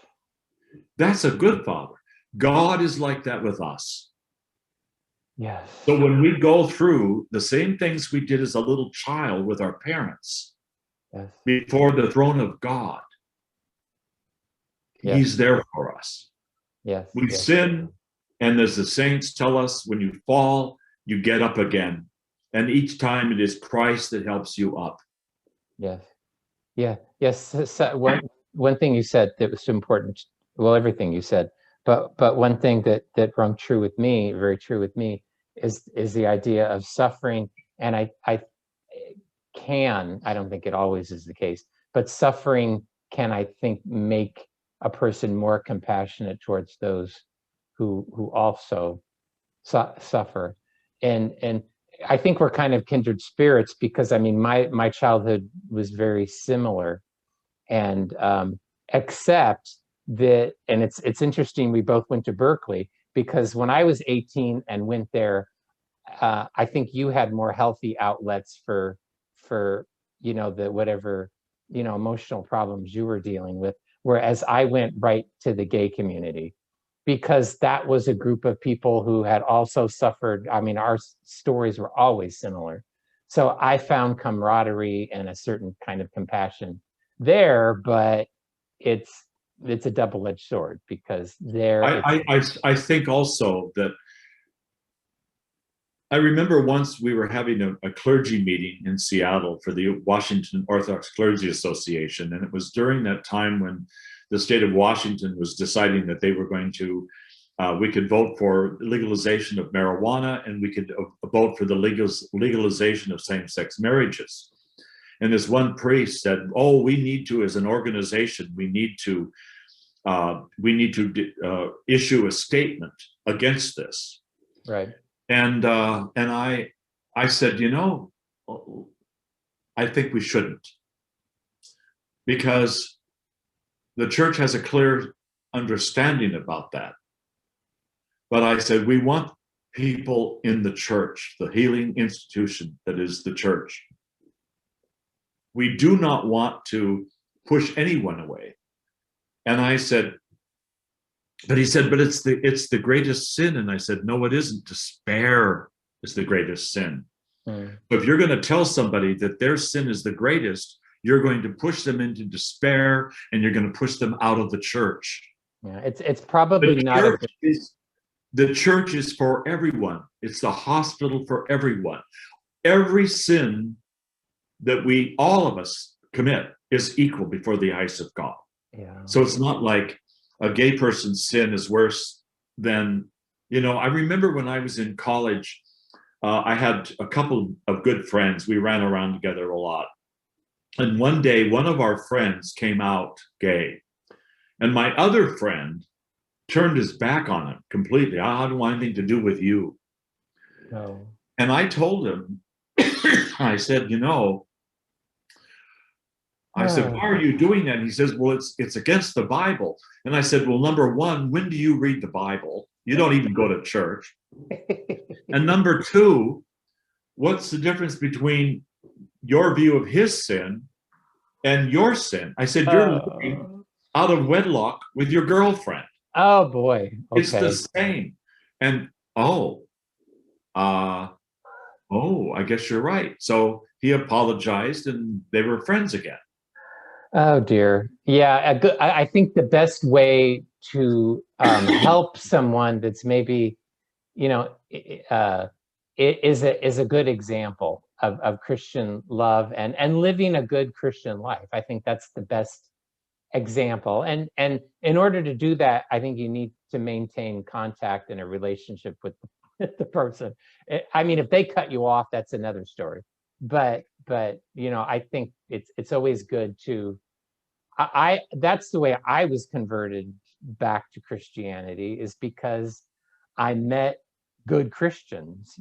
That's a good father. God is like that with us. Yes. So when we go through the same things we did as a little child with our parents, Yes. before the throne of God, Yes. He's there for us. Yes. We Yes. sin, and as the saints tell us, when you fall, you get up again. And each time it is Christ that helps you up. Yes. Yeah. Yes. So one thing you said that was important. Well, everything you said, but one thing that rung true with me, very true with me, is the idea of suffering. And I don't think it always is the case, but suffering can, I think, make a person more compassionate towards those who also suffer. And I think we're kind of kindred spirits, because I mean, my childhood was very similar, and except that, and it's interesting, we both went to Berkeley, because when I was 18 and went there, I think you had more healthy outlets for the whatever emotional problems you were dealing with, whereas I went right to the gay community, because that was a group of people who had also suffered. I mean, our stories were always similar. So I found camaraderie and a certain kind of compassion there, but it's a double-edged sword, because I think also that I remember once we were having a clergy meeting in Seattle for the Washington Orthodox Clergy Association, and it was during that time when the state of Washington was deciding that they were going to, we could vote for legalization of marijuana, and we could vote for the legalization of same-sex marriages. And this one priest said, "Oh, we need to, as an organization, we need to issue a statement against this." right. And I said, I think we shouldn't, because the church has a clear understanding about that. But I said, we want people in the church, the healing institution that is the church. We do not want to push anyone away. And I said, but he said, but it's the greatest sin. And I said, no, it isn't. Despair is the greatest sin. So if you're going to tell somebody that their sin is the greatest, you're going to push them into despair, and you're going to push them out of the church. Yeah, it's probably not. The church is for everyone. It's the hospital for everyone. Every sin that all of us commit is equal before the eyes of God. Yeah. So it's not like a gay person's sin is worse than, I remember when I was in college, I had a couple of good friends. We ran around together a lot. And one day, one of our friends came out gay. And my other friend turned his back on him completely. I don't want anything to do with you. No. And I told him, I said, I said, why are you doing that? And he says, well, it's against the Bible. And I said, well, number one, when do you read the Bible? You don't even go to church. And number two, what's the difference between your view of his sin and your sin? I said, you're living out of wedlock with your girlfriend. Oh boy. Okay. It's the same. And I guess you're right. So he apologized and they were friends again. Oh dear. Yeah, I think the best way to help someone that's maybe, is a good example of Christian love and living a good Christian life. I think that's the best example. And in order to do that, I think you need to maintain contact and a relationship with the person. I mean, if they cut you off, that's another story. But I think it's always good to. That's the way I was converted back to Christianity, is because I met good Christians,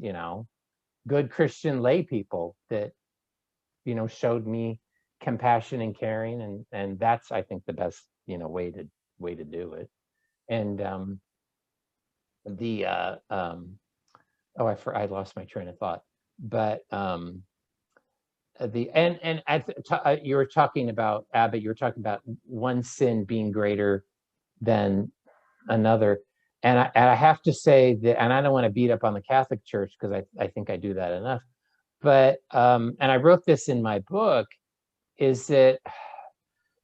good Christian lay people that, showed me compassion and caring, and that's, I think, the best, way to do it. And I lost my train of thought, but you were talking about, Abbot, you were talking about one sin being greater than another. And I have to say that, and I don't want to beat up on the Catholic Church because I think I do that enough. But, and I wrote this in my book, is that,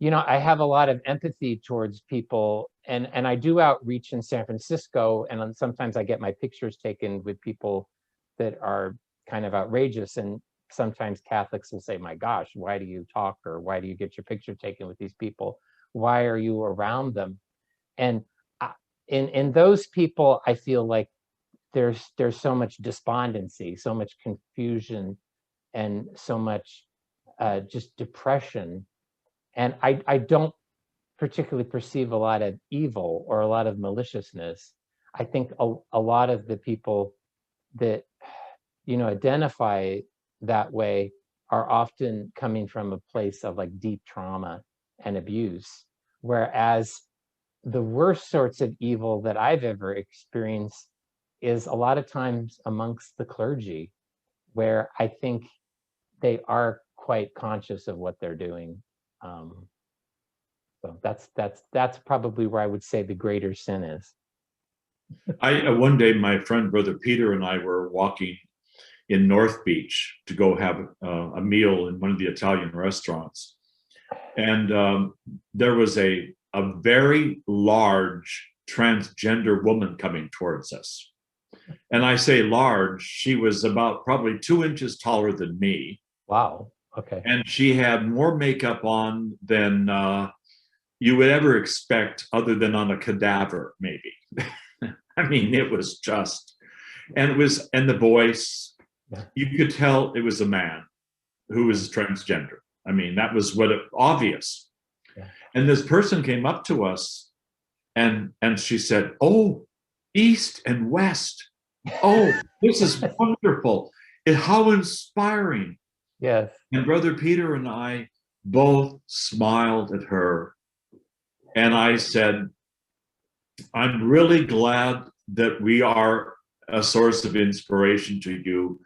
I have a lot of empathy towards people, and I do outreach in San Francisco, and sometimes I get my pictures taken with people that are kind of outrageous. And sometimes Catholics will say, my gosh, why do you talk, or why do you get your picture taken with these people? Why are you around them? And in those people, I feel like there's so much despondency, so much confusion, and so much just depression. And I don't particularly perceive a lot of evil or a lot of maliciousness. I think a lot of the people that, identify that way are often coming from a place of like deep trauma and abuse. Whereas the worst sorts of evil that I've ever experienced is a lot of times amongst the clergy, where I think they are quite conscious of what they're doing. So that's probably where I would say the greater sin is. One day, my friend Brother Peter and I were walking in North Beach to go have a meal in one of the Italian restaurants, and there was a very large transgender woman coming towards us. And I say large, she was about probably 2 inches taller than me. Wow. Okay. And she had more makeup on than you would ever expect, other than on a cadaver, maybe. I mean, it was just, and the voice, you could tell it was a man who was transgender. I mean, that was obvious. Yeah. And this person came up to us and she said, "Oh, East and West. Oh, this is wonderful. How inspiring." Yes. And Brother Peter and I both smiled at her. And I said, "I'm really glad that we are a source of inspiration to you."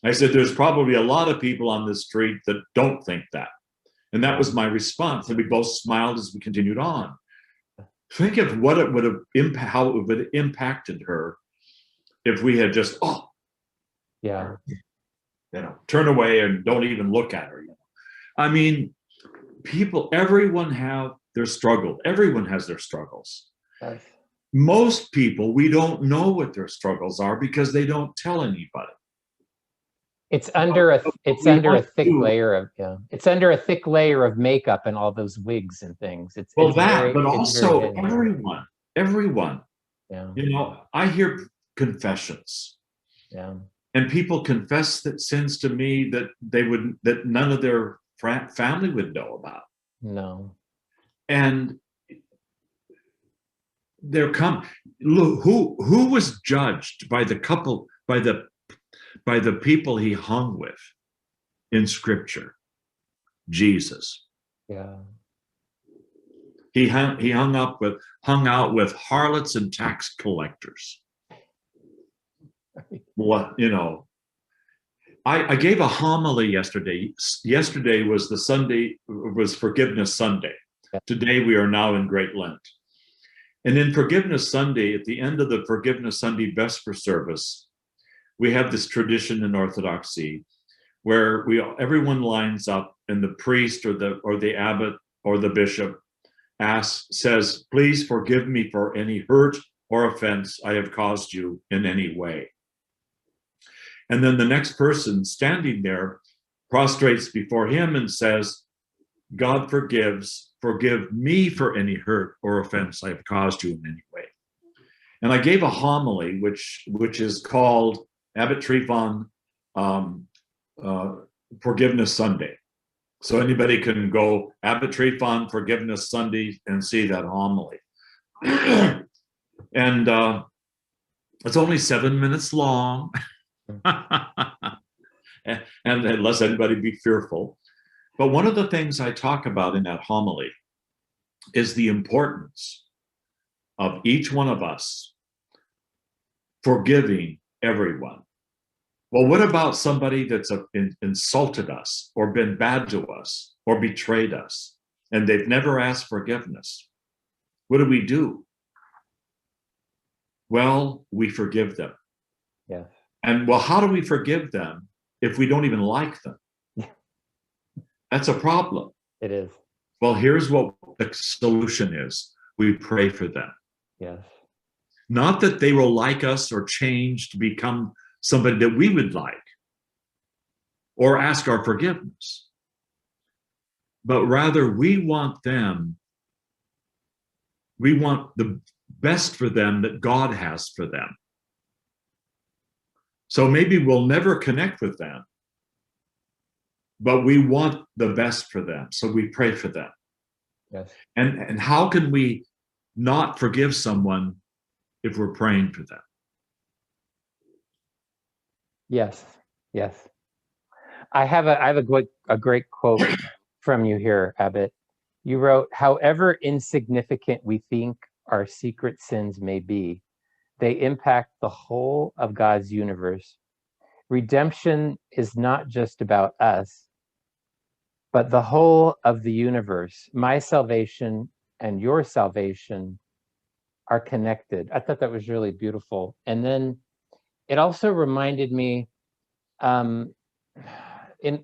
I said, "There's probably a lot of people on the street that don't think that." And that was my response. And we both smiled as we continued on. Think of what it would have how it would have impacted her if we had just, turn away and don't even look at her. I mean, everyone have their struggle. Everyone has their struggles. Yes. Most people, we don't know what their struggles are because they don't tell anybody. It's under a thick layer of makeup and all those wigs and things. But also everyone. Yeah. I hear confessions. Yeah. And people confess that sins to me that none of their family would know about. No. And who was judged by the couple, by the people he hung with in Scripture? Jesus. Yeah. He hung out with harlots and tax collectors. What, you know, I gave a homily yesterday. Yesterday was Forgiveness Sunday. Yeah. Today we are now in Great Lent. And in Forgiveness Sunday, at the end of the Forgiveness Sunday Vesper service, we have this tradition in Orthodoxy where everyone lines up and the priest or the abbot or the bishop says, please forgive me for any hurt or offense I have caused you in any way. And then the next person standing there prostrates before him and says, God forgive me for any hurt or offense I have caused you in any way. And I gave a homily, which is called Abbot Tryphon Forgiveness Sunday. So anybody can go Abbot Tryphon Forgiveness Sunday and see that homily. And it's only 7 minutes long. And unless anybody be fearful. But one of the things I talk about in that homily is the importance of each one of us forgiving everyone. Well, what about somebody that's insulted us or been bad to us or betrayed us and they've never asked forgiveness? What do? Well, we forgive them. Yeah. And well, how do we forgive them if we don't even like them? That's a problem. It is. Well, here's what the solution is. We pray for them. Yes. Not that they will like us or change to become somebody that we would like or ask our forgiveness, but rather we want the best for them that God has for them. So maybe we'll never connect with them, but we want the best for them. So we pray for them. Yes. And how can we not forgive someone if we're praying for them? Yes. Yes. I have a great quote from you here, Abbot. You wrote, however insignificant we think our secret sins may be, they impact the whole of God's universe. Redemption is not just about us, but the whole of the universe. My salvation and your salvation are connected. I thought that was really beautiful. And then it also reminded me, in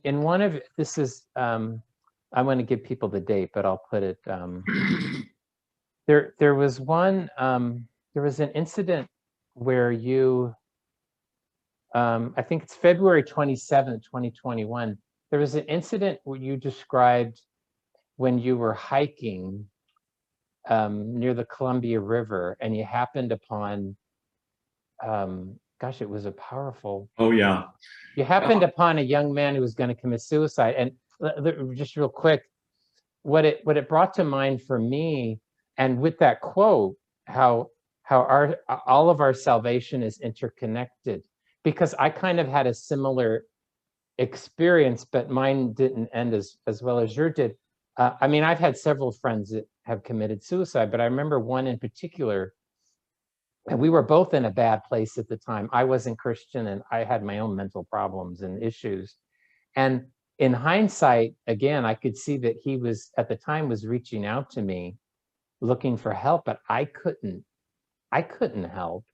one of this is, I want to give people the date, but I'll put it. There was one. There was an incident where you, I think it's February 27th, 2021. There was an incident where you described when you were hiking near the Columbia River and you happened upon, gosh, it was a powerful. Oh, yeah. You happened upon a young man who was going to commit suicide. And just real quick, what it brought to mind for me, and with that quote, how all of our salvation is interconnected, because I kind of had a similar experience, but mine didn't end as well as yours did. I mean, I've had several friends that have committed suicide, but I remember one in particular, and we were both in a bad place at the time. I wasn't Christian and I had my own mental problems and issues. And in hindsight, again, I could see that he was, at the time, was reaching out to me looking for help, but I couldn't help.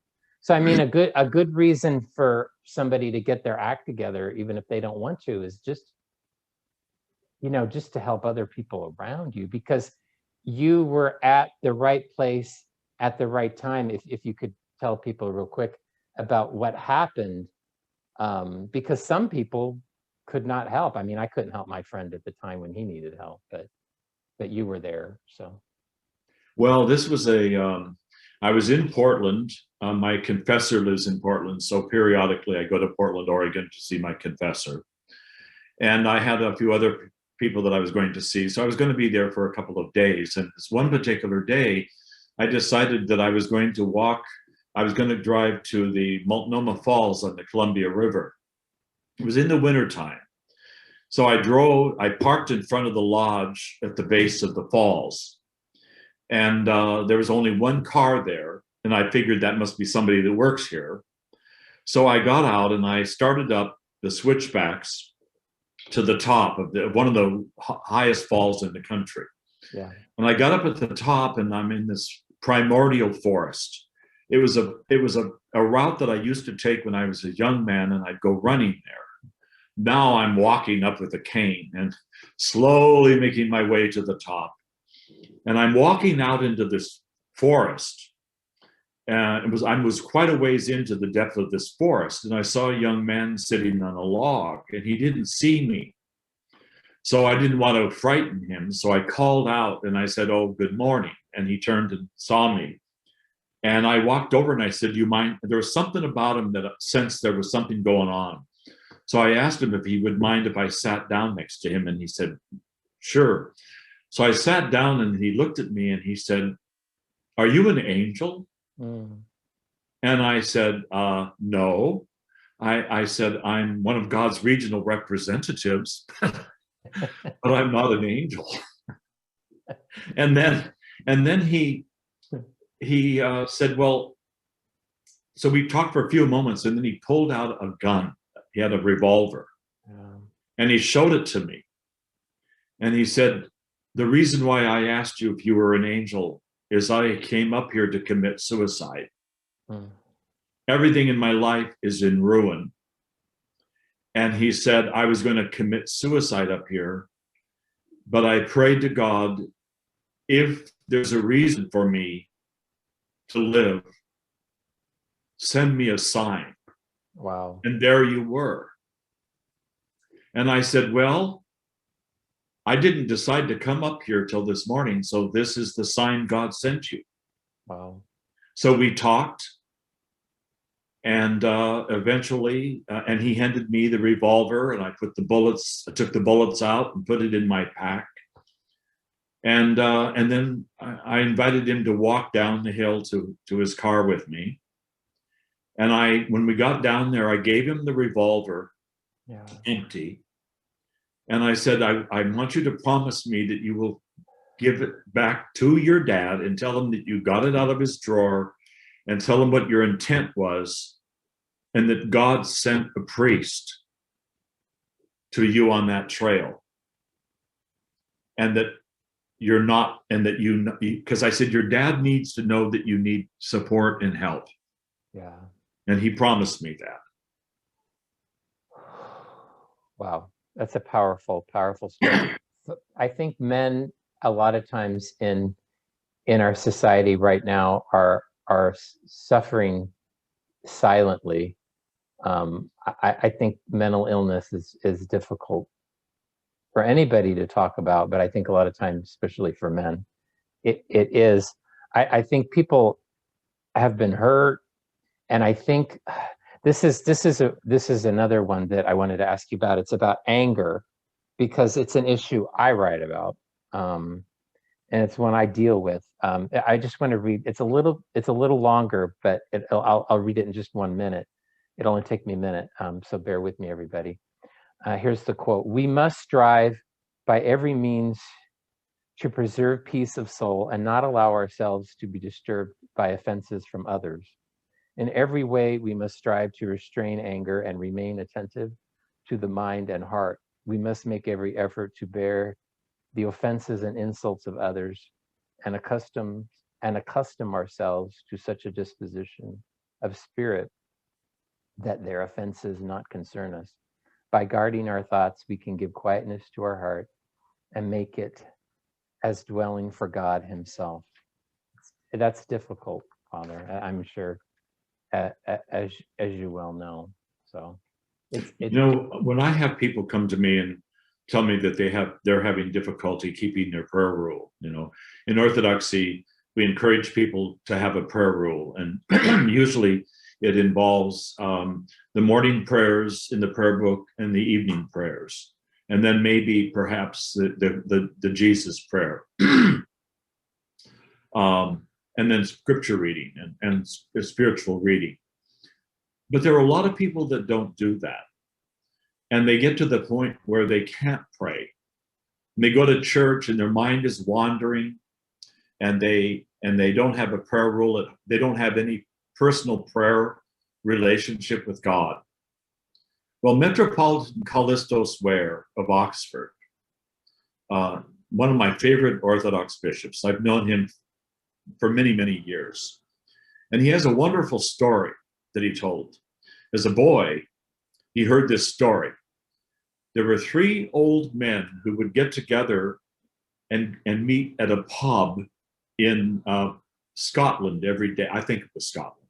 So I mean, a good reason for somebody to get their act together, even if they don't want to, is just, just to help other people around you, because you were at the right place at the right time. If you could tell people real quick about what happened, because some people could not help. I mean, I couldn't help my friend at the time when he needed help, but you were there. So. Well, this was I was in Portland. My confessor lives in Portland. So periodically I go to Portland, Oregon to see my confessor. And I had a few other people that I was going to see. So I was going to be there for a couple of days. And this one particular day, I decided that I was going to drive to the Multnomah Falls on the Columbia River. It was in the wintertime. So I parked in front of the lodge at the base of the falls. And there was only one car there. And I figured that must be somebody that works here. So I got out and I started up the switchbacks to the top of one of the highest falls in the country. Yeah. When I got up at the top and I'm in this primordial forest, it was a route that I used to take when I was a young man, and I'd go running there. Now I'm walking up with a cane and slowly making my way to the top. And I'm walking out into this forest. And I was quite a ways into the depth of this forest, and I saw a young man sitting on a log, and he didn't see me. So I didn't want to frighten him. So I called out and I said, "Oh, good morning." And he turned and saw me. And I walked over and I said, "Do you mind?" There was something about him that I sensed there was something going on. So I asked him if he would mind if I sat down next to him, and he said, "Sure." So I sat down and he looked at me and he said, "Are you an angel?" Mm. And I said, "No." I said, "I'm one of God's regional representatives, but I'm not an angel." And then he said, "Well," so we talked for a few moments, and then he pulled out a gun. He had a revolver, and he showed it to me. And he said, "The reason why I asked you if you were an angel is I came up here to commit suicide. Everything in my life is in ruin." And he said, "I was going to commit suicide up here, but I prayed to God, if there's a reason for me to live, send me a sign." Wow. And there you were. And I said, "Well, I didn't decide to come up here till this morning, so this is the sign God sent you." Wow. So we talked, and eventually, and he handed me the revolver, and I took the bullets out and put it in my pack. And then I invited him to walk down the hill to his car with me. And when we got down there, I gave him the revolver, empty. And I said, I want you to promise me that you will give it back to your dad and tell him that you got it out of his drawer, and tell him what your intent was, and that God sent a priest to you on that trail. And that you're not, and that because I said, your dad needs to know that you need support and help. Yeah. And he promised me that. Wow. That's a powerful, powerful story. I think men, a lot of times in our society right now, are suffering silently. I think mental illness is difficult for anybody to talk about, but I think a lot of times, especially for men, it is. I think people have been hurt, and I think this is another one that I wanted to ask you about. It's about anger, because it's an issue I write about, and it's one I deal with. I just want to read. It's a little longer, but I'll read it in just 1 minute. It'll only take me a minute, so bear with me, everybody. Here's the quote: "We must strive by every means to preserve peace of soul and not allow ourselves to be disturbed by offenses from others. In every way, we must strive to restrain anger and remain attentive to the mind and heart. We must make every effort to bear the offenses and insults of others, and accustom ourselves to such a disposition of spirit that their offenses not concern us. By guarding our thoughts, we can give quietness to our heart and make it as dwelling for God himself." That's difficult, Father, I'm sure, as you well know. So when I have people come to me and tell me that they're having difficulty keeping their prayer rule, in Orthodoxy, we encourage people to have a prayer rule, and usually it involves the morning prayers in the prayer book and the evening prayers, and then maybe perhaps the Jesus prayer, and then scripture reading and spiritual reading. But there are a lot of people that don't do that. and they get to the point where they can't pray. And they go to church and their mind is wandering, and they don't have a prayer rule. They don't have any personal prayer relationship with God. Well, Metropolitan Callistos Ware of Oxford, one of my favorite Orthodox bishops, I've known him for many, many years. And he has a wonderful story that he told. As a boy, he heard this story. There were three old men who would get together and meet at a pub in Scotland every day. I think it was Scotland.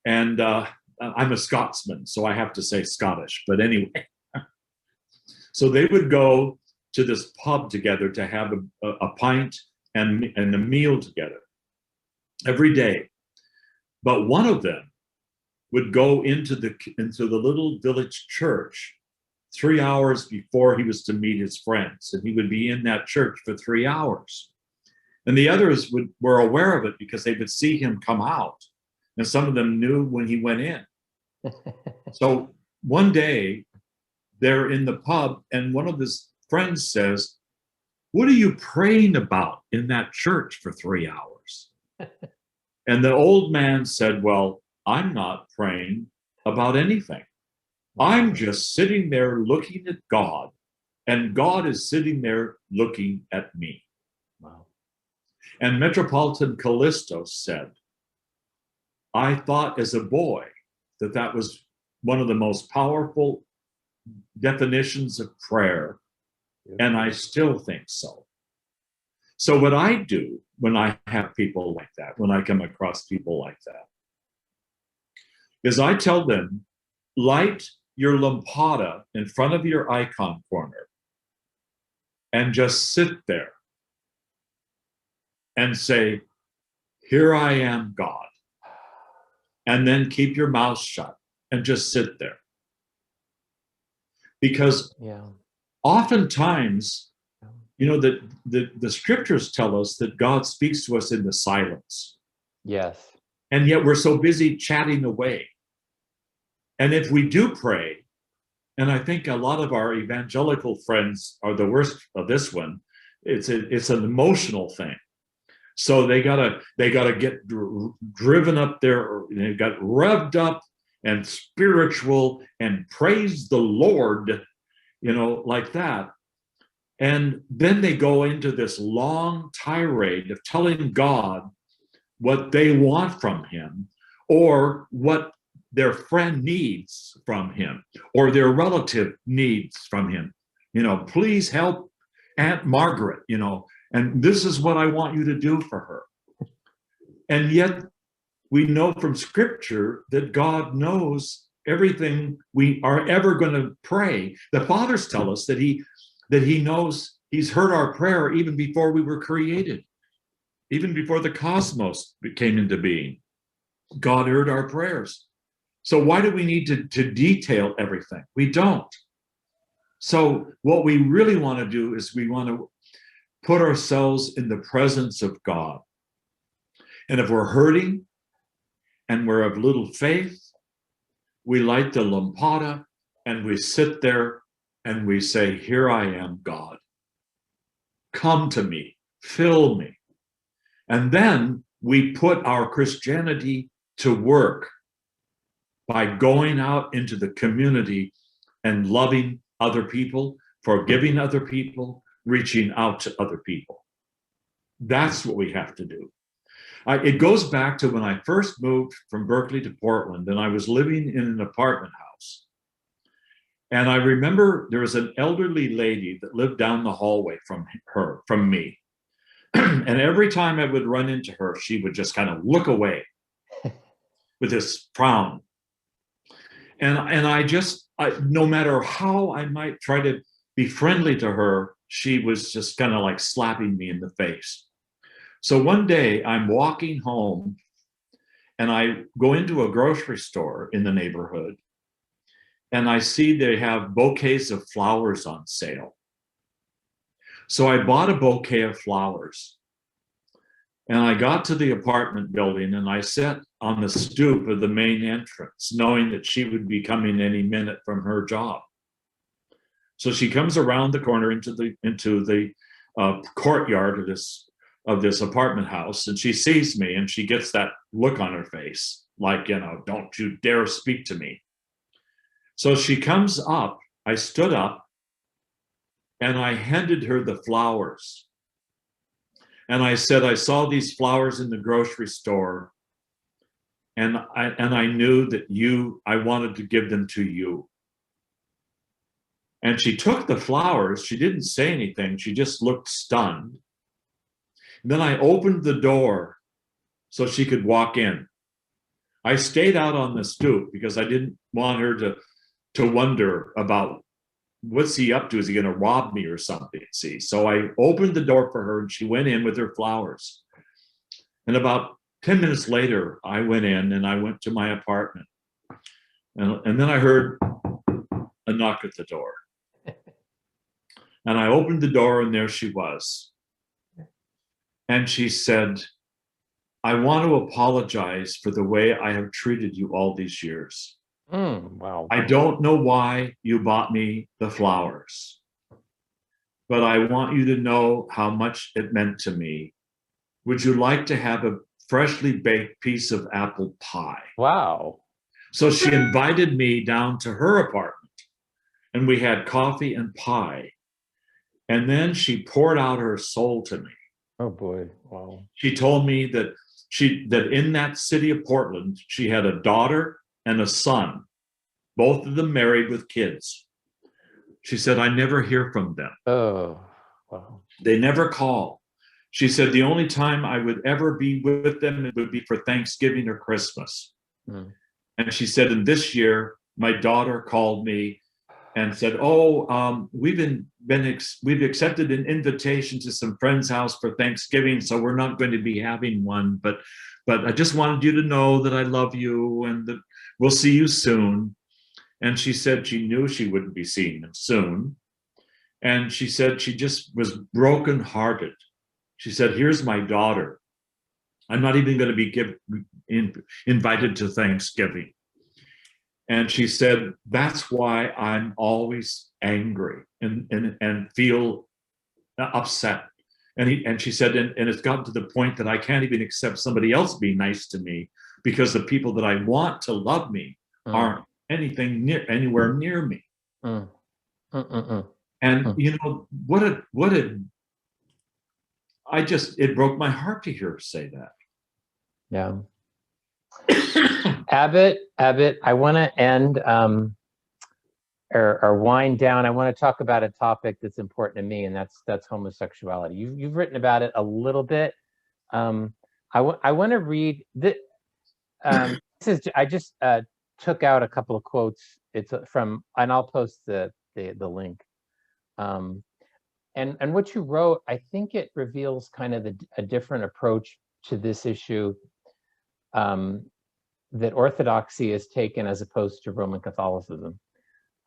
And I'm a Scotsman, so I have to say Scottish. But anyway, so they would go to this pub together to have a pint and a meal together every day. But one of them would go into the little village church 3 hours before he was to meet his friends, and he would be in that church for 3 hours. And the others were aware of it because they would see him come out, and some of them knew when he went in. So one day they're in the pub, and one of his friends says, "What are you praying about in that church for 3 hours?" And the old man said, "Well, I'm not praying about anything. I'm just sitting there looking at God, and God is sitting there looking at me." Wow. And Metropolitan Callistos said, "I thought as a boy that was one of the most powerful definitions of prayer, and I still think so." So what I do when I have people like that, when I come across people like that, is I tell them, light your lampada in front of your icon corner and just sit there and say, "Here I am, God." And then keep your mouth shut and just sit there. Because oftentimes, the scriptures tell us that God speaks to us in the silence. Yes. And yet we're so busy chatting away. And if we do pray, and I think a lot of our evangelical friends are the worst of this one, it's an emotional thing. So they gotta get driven up there, they got revved up and spiritual and praise the Lord, like that. And then they go into this long tirade of telling God what they want from him, or what their friend needs from him, or their relative needs from him. Please help Aunt Margaret, and this is what I want you to do for her. And yet we know from scripture that God knows everything we are ever going to pray. The fathers tell us that he knows, he's heard our prayer even before we were created, even before the cosmos came into being. God heard our prayers. So why do we need to detail everything? We don't. So what we really want to do is we want to put ourselves in the presence of God. And if we're hurting and we're of little faith, we light the lampada and we sit there and we say, "Here I am, God. Come to me, fill me." And then we put our Christianity to work by going out into the community and loving other people, forgiving other people, reaching out to other people. That's what we have to do. It goes back to when I first moved from Berkeley to Portland, and I was living in an apartment house. And I remember there was an elderly lady that lived down the hallway from me. And every time I would run into her, she would just kind of look away with this frown. And no matter how I might try to be friendly to her, she was just kind of like slapping me in the face. So one day I'm walking home and I go into a grocery store in the neighborhood, and I see they have bouquets of flowers on sale. So I bought a bouquet of flowers, and I got to the apartment building and I sat on the stoop of the main entrance, knowing that she would be coming any minute from her job. So she comes around the corner into the courtyard of this apartment house, and she sees me, and she gets that look on her face, like, you know, don't you dare speak to me. So she comes up. I stood up, and I handed her the flowers. And I said, I saw these flowers in the grocery store, and I knew that I wanted to give them to you. And she took the flowers. She didn't say anything. She just looked stunned. And then I opened the door so she could walk in. I stayed out on the stoop because I didn't want her to wonder about what's he up to? Is he going to rob me or something? See, so I opened the door for her, and she went in with her flowers. And about 10 minutes later, I went in and I went to my apartment. And then I heard a knock at the door. And I opened the door, and there she was. And she said, I want to apologize for the way I have treated you all these years. Wow. I don't know why you bought me the flowers, but I want you to know how much it meant to me. Would you like to have a freshly baked piece of apple pie? Wow. So she invited me down to her apartment, and we had coffee and pie. And then she poured out her soul to me. Oh boy. Wow. She told me that in that city of Portland, she had a daughter and a son, both of them married with kids. She said, I never hear from them. Oh, wow. They never call. She said, the only time I would ever be with them would be for Thanksgiving or Christmas. And she said, and this year, my daughter called me and said, we've accepted an invitation to some friend's house for Thanksgiving, so we're not going to be having one, but I just wanted you to know that I love you and that we'll see you soon. And she said she knew she wouldn't be seeing them soon. And she said she just was brokenhearted. She said, here's my daughter. I'm not even going to be invited to Thanksgiving. And she said, that's why I'm always angry and feel upset. And she said, and it's gotten to the point that I can't even accept somebody else being nice to me because the people that I want to love me aren't anywhere near me. And you know, it broke my heart to hear her say that. Yeah. Abbot, I want to end or wind down. I want to talk about a topic that's important to me, and that's homosexuality. You've written about it a little bit. I want to read this. I just took out a couple of quotes. It's from, and I'll post the link. And what you wrote, I think it reveals kind of a different approach to this issue that Orthodoxy has taken as opposed to Roman Catholicism.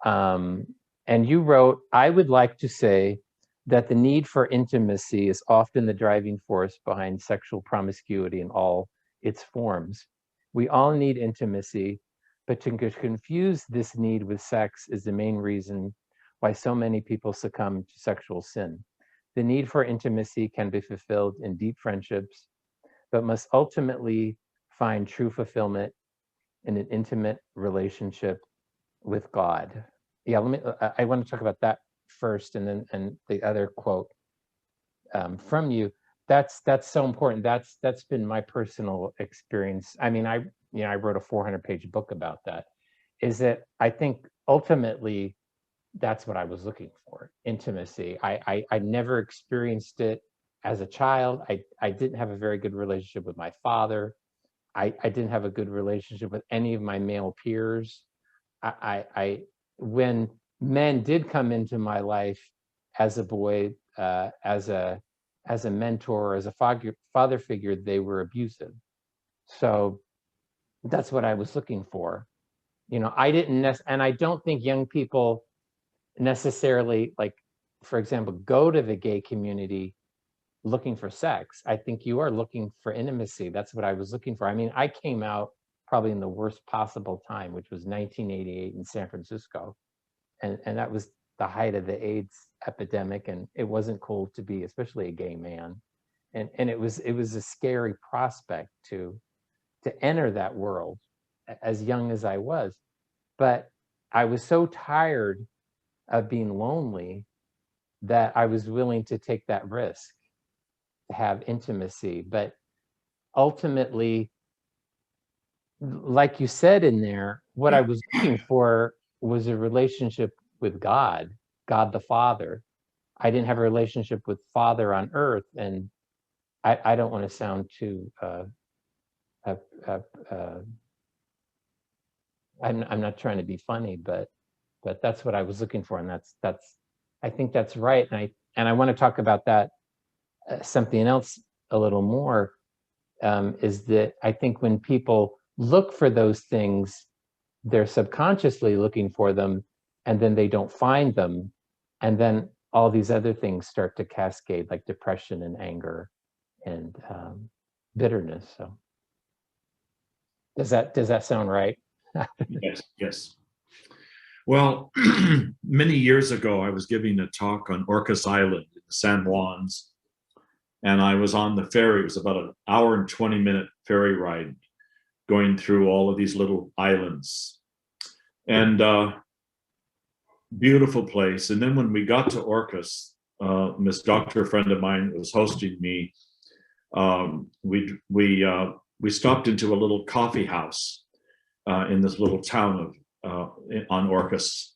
And you wrote, I would like to say that the need for intimacy is often the driving force behind sexual promiscuity in all its forms. We all need intimacy, but to confuse this need with sex is the main reason why so many people succumb to sexual sin. The need for intimacy can be fulfilled in deep friendships, but must ultimately find true fulfillment in an intimate relationship with God. Yeah, I want to talk about that first, and the other quote from you. That's so important. That's been my personal experience. I mean, I wrote a 400-page book about that. Is that I think ultimately that's what I was looking for, intimacy. I never experienced it as a child. I didn't have a very good relationship with my father. I didn't have a good relationship with any of my male peers. When men did come into my life as a boy, as a mentor, as a father figure, they were abusive. So that's what I was looking for. You know, and I don't think young people necessarily, like, for example, go to the gay community looking for sex. I think you are looking for intimacy. That's what I was looking for. I mean, I came out probably in the worst possible time, which was 1988 in San Francisco. And that the height of the AIDS epidemic, and it wasn't cool to be, especially a gay man. And it was a scary prospect to enter that world as young as I was. But I was so tired of being lonely that I was willing to take that risk to have intimacy. But ultimately, like you said in there, what I was looking for was a relationship with God, God the Father. I didn't have a relationship with Father on earth, and I don't want to sound too I'm not trying to be funny, but that's what I was looking for, and that's I think that's right, and I want to talk about that something else a little more, is that I think when people look for those things, they're subconsciously looking for them, and then they don't find them, and then all these other things start to cascade, like depression and anger and bitterness. So does that sound right? Yes, yes. Well, many years ago, I was giving a talk on Orcas Island in the San Juans, and I was on the ferry. It was about an hour and 20-minute ferry ride going through all of these little islands. And beautiful place. And then when we got to Orcas, this doctor friend of mine was hosting me. We stopped into a little coffee house in this little town on Orcas.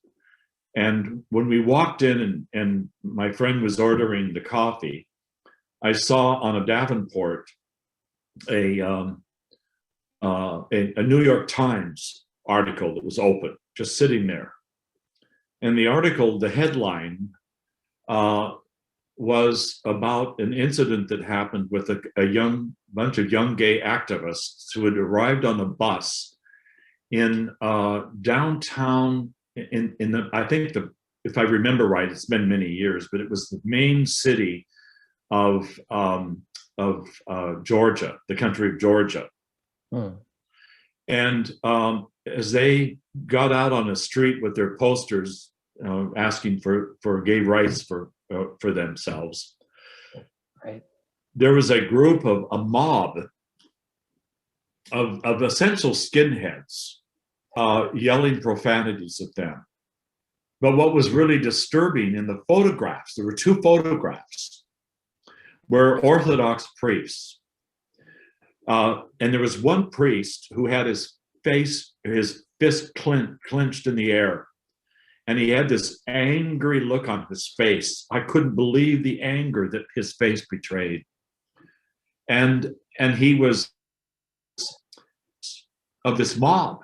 And when we walked in and my friend was ordering the coffee, I saw on a Davenport a New York Times article that was open, just sitting there. And the article, the headline, was about an incident that happened with a bunch of young gay activists who had arrived on a bus in downtown if I remember right, it's been many years, but it was the main city of Georgia, the country of Georgia. And as they got out on the street with their posters asking for gay rights for themselves, right, there was a mob of essential skinheads yelling profanities at them. But what was really disturbing in the photographs, there were two photographs, were Orthodox priests. And there was one priest who had his fist clenched in the air. And he had this angry look on his face. I couldn't believe the anger that his face betrayed. And he was of this mob.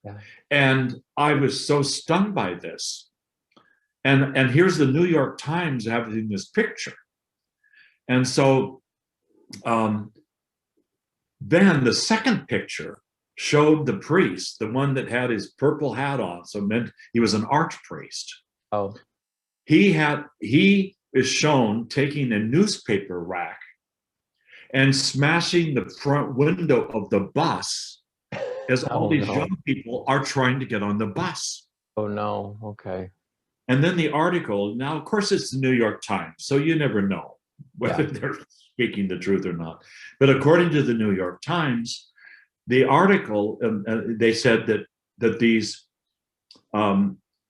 Yeah. And I was so stunned by this. And here's the New York Times having this picture. And so then the second picture showed the priest, the one that had his purple hat on, so it meant he was an archpriest. Oh. He is shown taking a newspaper rack and smashing the front window of the bus as all these young people are trying to get on the bus. Oh no, okay. And then the article, now of course it's the New York Times, so you never know whether they're speaking the truth or not. But according to the New York Times, the article, they said that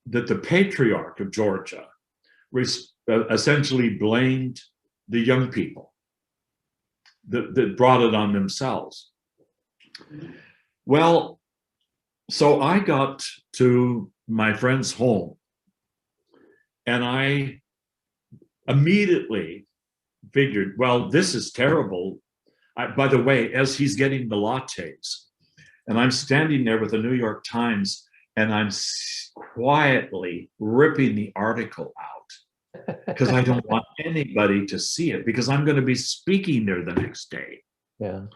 the patriarch of Georgia essentially blamed the young people that brought it on themselves. Well, so I got to my friend's home and I immediately figured, well, this is terrible. By the way, as he's getting the lattes, and I'm standing there with the New York Times, and I'm quietly ripping the article out because I don't want anybody to see it, because I'm going to be speaking there the next day. Yeah.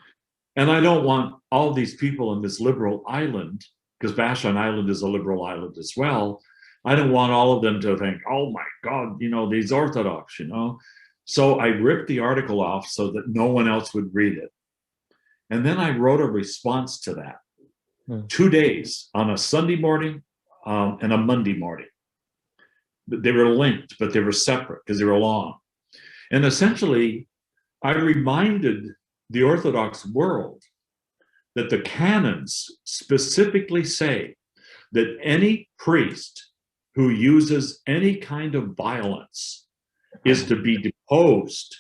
And I don't want all these people on this liberal island, because Vashon Island is a liberal island as well. I don't want all of them to think, oh my God, these Orthodox, So I ripped the article off so that no one else would read it. And then I wrote a response to that. 2 days, on a Sunday morning and a Monday morning. They were linked, but they were separate because they were long. And essentially, I reminded the Orthodox world that the canons specifically say that any priest who uses any kind of violence is to be deposed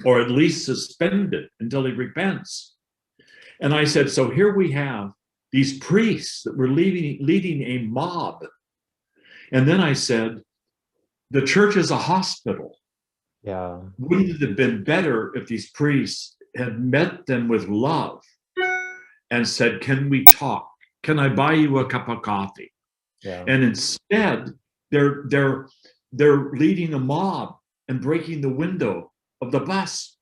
or at least suspended until he repents. And I said, so here we have these priests that were leading a mob. And then I said, the church is a hospital. Yeah. Wouldn't it have been better if these priests had met them with love and said, can we talk? Can I buy you a cup of coffee? Yeah. And instead, they're leading a mob and breaking the window of the bus.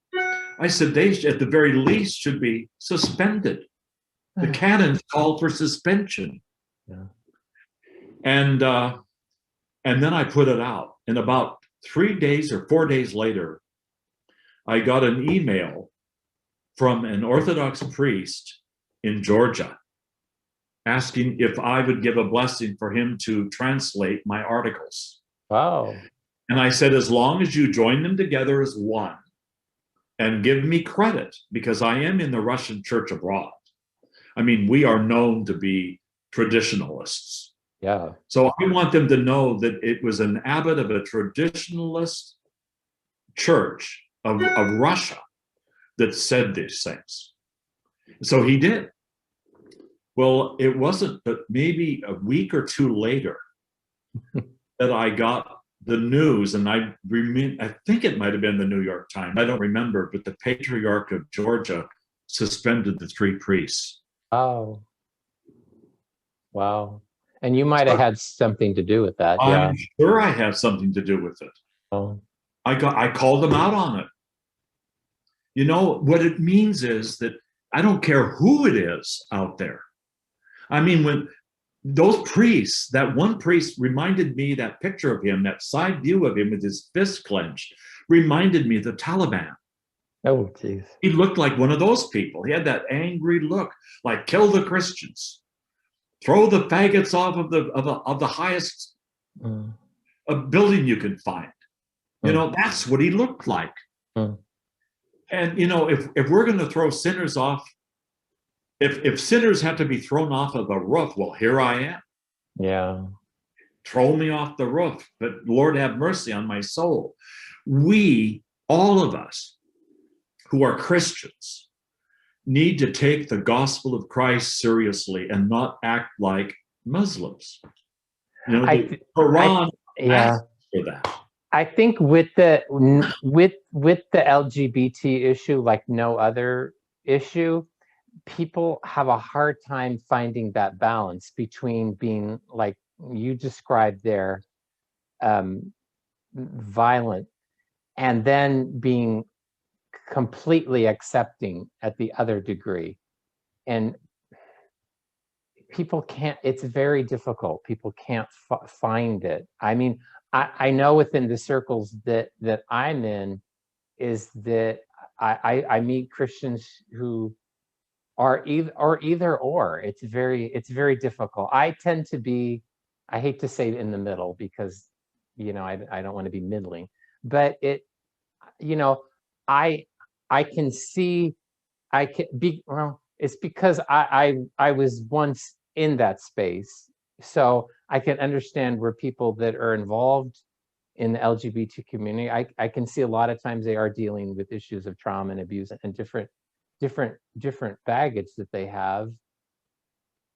I said they, at the very least, should be suspended. The canons called for suspension. Yeah. And then I put it out. And about 3 days or 4 days later, I got an email from an Orthodox priest in Georgia asking if I would give a blessing for him to translate my articles. Wow. And I said, as long as you join them together as one and give me credit, because I am in the Russian church abroad. I mean, we are known to be traditionalists. Yeah. So I want them to know that it was an abbot of a traditionalist church of Russia that said these things. So he did. Well, it wasn't but maybe a week or two later that I got the news, and I think it might have been the New York Times. I don't remember, but the Patriarch of Georgia suspended the 3 priests. Oh. Wow. And you might have had something to do with that. Yeah. I'm sure I had something to do with it. Oh. I called them out on it. You know, what it means is that I don't care who it is out there. I mean, when those priests, that one priest reminded me, that picture of him, that side view of him with his fist clenched, reminded me of the Taliban. Oh, geez. He looked like one of those people. He had that angry look, like kill the Christians, throw the faggots off of the highest building you can find. You know, that's what he looked like. And you know, if we're going to throw sinners off, if sinners have to be thrown off of a roof, well, here I am. Yeah. Throw me off the roof, but Lord have mercy on my soul. We, all of us who are Christians, need to take the gospel of Christ seriously and not act like Muslims. You know, the Quran asks for that. I think with the LGBT issue, like no other issue, people have a hard time finding that balance between being, like you described there, violent, and then being completely accepting at the other degree. And people can't, it's very difficult. People can't find it. I mean, I know within the circles that I'm in is that I meet Christians who are either or. It's very difficult. I tend to be, I hate to say in the middle because, you know, I don't want to be middling, but it, you know, I can see, I can be, well, it's because I was once in that space. So I can understand where people that are involved in the LGBT community, I can see a lot of times they are dealing with issues of trauma and abuse and different baggage that they have.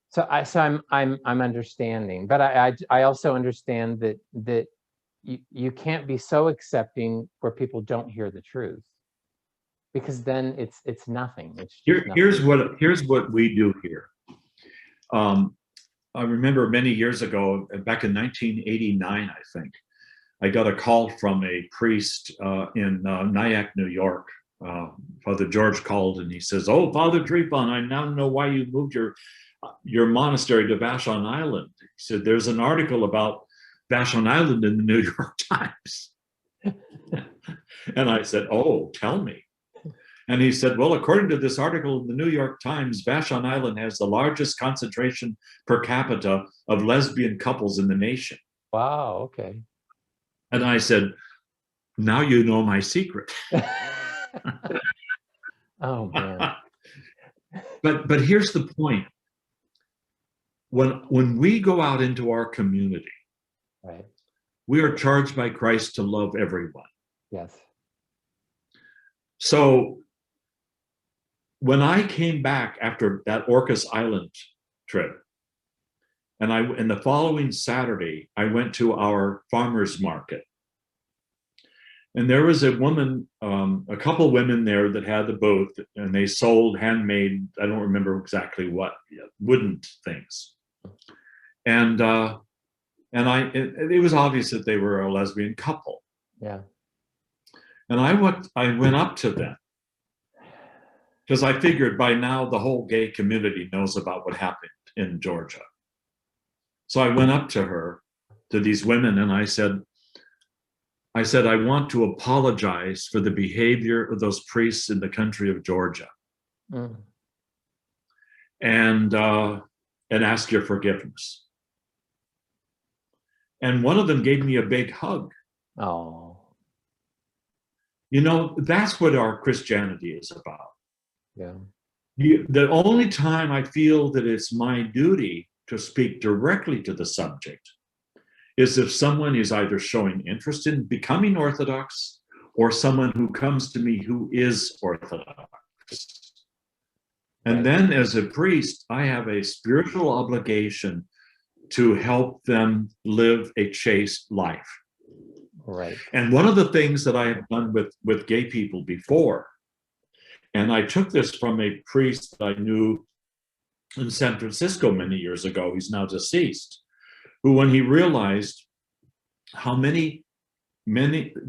So I'm understanding, but I also understand that you can't be so accepting where people don't hear the truth, because then it's nothing. It's just nothing. Here's what we do here. I remember many years ago, back in 1989, I think, I got a call from a priest in Nyack, New York. Father George called and he says, "Oh, Father Tryphon, I now know why you moved your monastery to Vashon Island." He said, "There's an article about Vashon Island in the New York Times." And I said, "Oh, tell me." And he said, "Well, according to this article in the New York Times, Vashon Island has the largest concentration per capita of lesbian couples in the nation." Wow. Okay. And I said, now you know my secret. Oh man. But here's the point. When we go out into our community, Right. we are charged by Christ to love everyone. Yes. So when I came back after that Orcas Island trip, and the following Saturday, I went to our farmers market. And there was a woman, a couple women there that had the booth, and they sold handmade, I don't remember exactly what, wooden things. And it was obvious that they were a lesbian couple. Yeah. And I went up to them because I figured by now the whole gay community knows about what happened in Georgia. So I went up to these women, and I said, I want to apologize for the behavior of those priests in the country of Georgia, and ask your forgiveness. And one of them gave me a big hug. Oh. You know, that's what our Christianity is about. Yeah. The only time I feel that it's my duty to speak directly to the subject is if someone is either showing interest in becoming Orthodox or someone who comes to me who is Orthodox. And then as a priest, I have a spiritual obligation to help them live a chaste life. Right. And one of the things that I have done with gay people before, and I took this from a priest that I knew in San Francisco many years ago, he's now deceased, who, when he realized how many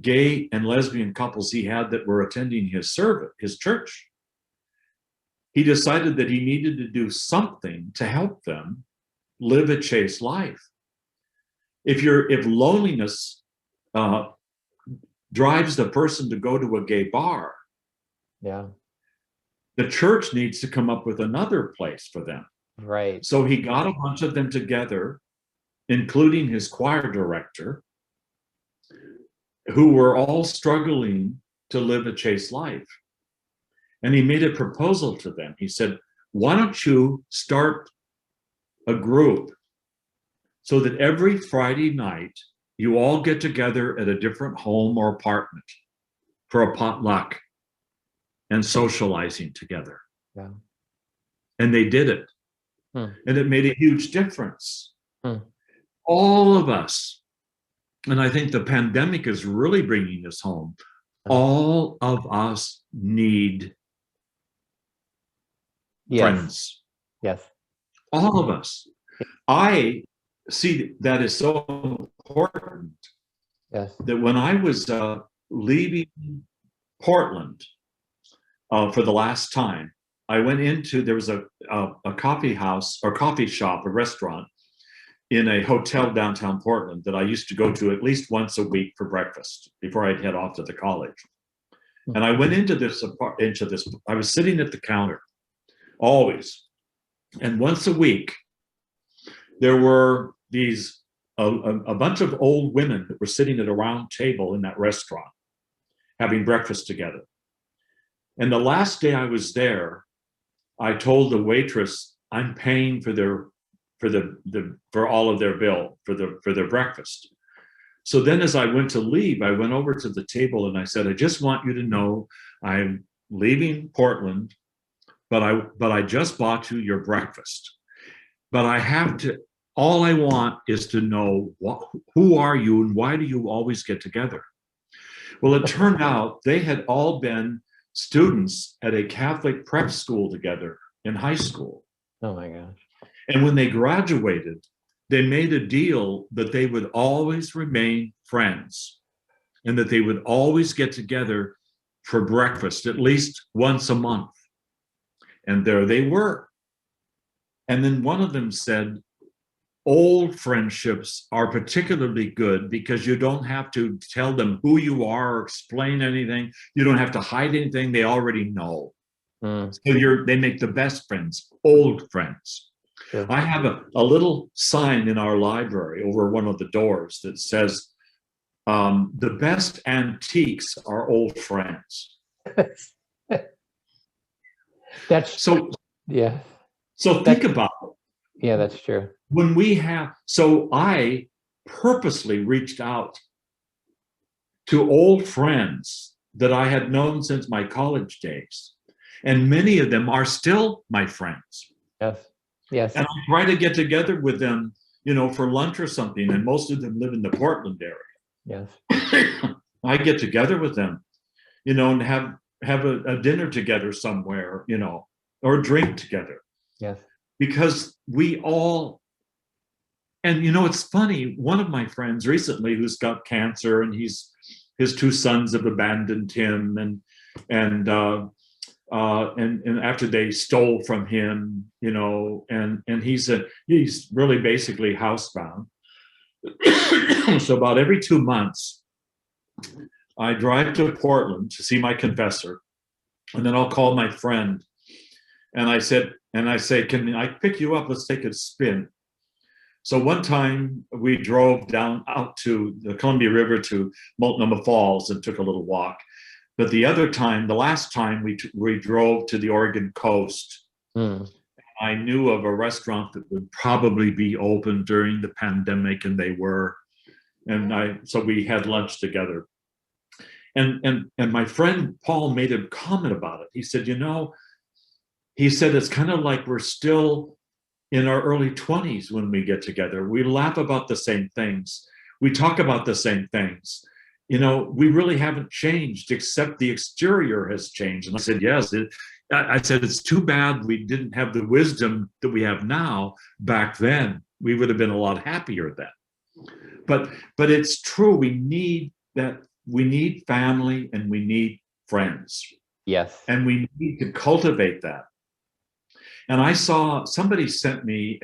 gay and lesbian couples he had that were attending his church, he decided that he needed to do something to help them live a chaste life. If loneliness drives the person to go to a gay bar, Yeah. the church needs to come up with another place for them. Right. So he got a bunch of them together, including his choir director, who were all struggling to live a chaste life. And he made a proposal to them. He said, why don't you start a group so that every Friday night you all get together at a different home or apartment for a potluck and socializing together. Yeah. And they did it. And it made a huge difference. All of us, and I think the pandemic is really bringing this home, all of us need friends. Yes. All of us. I see that is so important. Yes. That when I was leaving Portland for the last time, I went into, there was a coffee house or coffee shop, a restaurant in a hotel downtown Portland that I used to go to at least once a week for breakfast before I'd head off to the college. And I went into this, I was sitting at the counter always. And once a week, there were these, a bunch of old women that were sitting at a round table in that restaurant, having breakfast together. And the last day I was there, I told the waitress, I'm paying for all of their bill for their breakfast. So then as I went to leave, I went over to the table and I said, I just want you to know I'm leaving Portland, but I just bought you your breakfast. But all I want is to know who are you and why do you always get together? Well, it turned out they had all been students at a Catholic prep school together in high school. Oh my gosh. And when they graduated, they made a deal that they would always remain friends and that they would always get together for breakfast at least once a month. And there they were. And then one of them said, old friendships are particularly good because you don't have to tell them who you are or explain anything. You don't have to hide anything. They already know. So they make the best friends, old friends. Sure. I have a little sign in our library over one of the doors that says, the best antiques are old friends. That's So, yeah. so think about it. Yeah, that's true. When we have, so I purposely reached out to old friends that I had known since my college days. And many of them are still my friends. Yes. Yes. And I try to get together with them, for lunch or something. And most of them live in the Portland area. Yes. I get together with them, and have a dinner together somewhere, or drink together. Yes. Because we all, and it's funny, one of my friends recently who's got cancer, and his two sons have abandoned him, and after they stole from him, and he's really basically housebound. So about every 2 months, I drive to Portland to see my confessor, and then I'll call my friend, and I say, can I pick you up? Let's take a spin. So one time we drove down out to the Columbia River to Multnomah Falls and took a little walk. But the last time we drove to the Oregon coast. I knew of a restaurant that would probably be open during the pandemic, and they were. So we had lunch together. And my friend Paul made a comment about it. He said, it's kind of like we're still in our early 20s when we get together. We laugh about the same things. We talk about the same things. We really haven't changed, except the exterior has changed. And I said, yes. I said, it's too bad we didn't have the wisdom that we have now back then. We would have been a lot happier then. But it's true. We need that. We need family, and we need friends. Yes. And we need to cultivate that. And I saw somebody sent me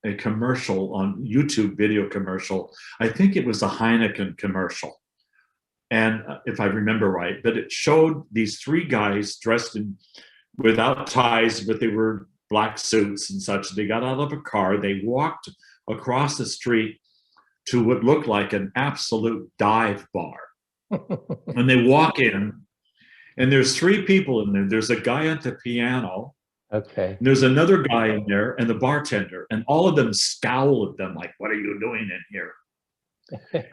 a commercial on YouTube, video commercial. I think it was a Heineken commercial. And if I remember right, but it showed these three guys dressed without ties, but they were black suits and such. They got out of a car. They walked across the street to what looked like an absolute dive bar. And they walk in, and there's three people in there. There's a guy at the piano. Okay. And there's another guy in there, and the bartender, and all of them scowl at them like, "What are you doing in here?"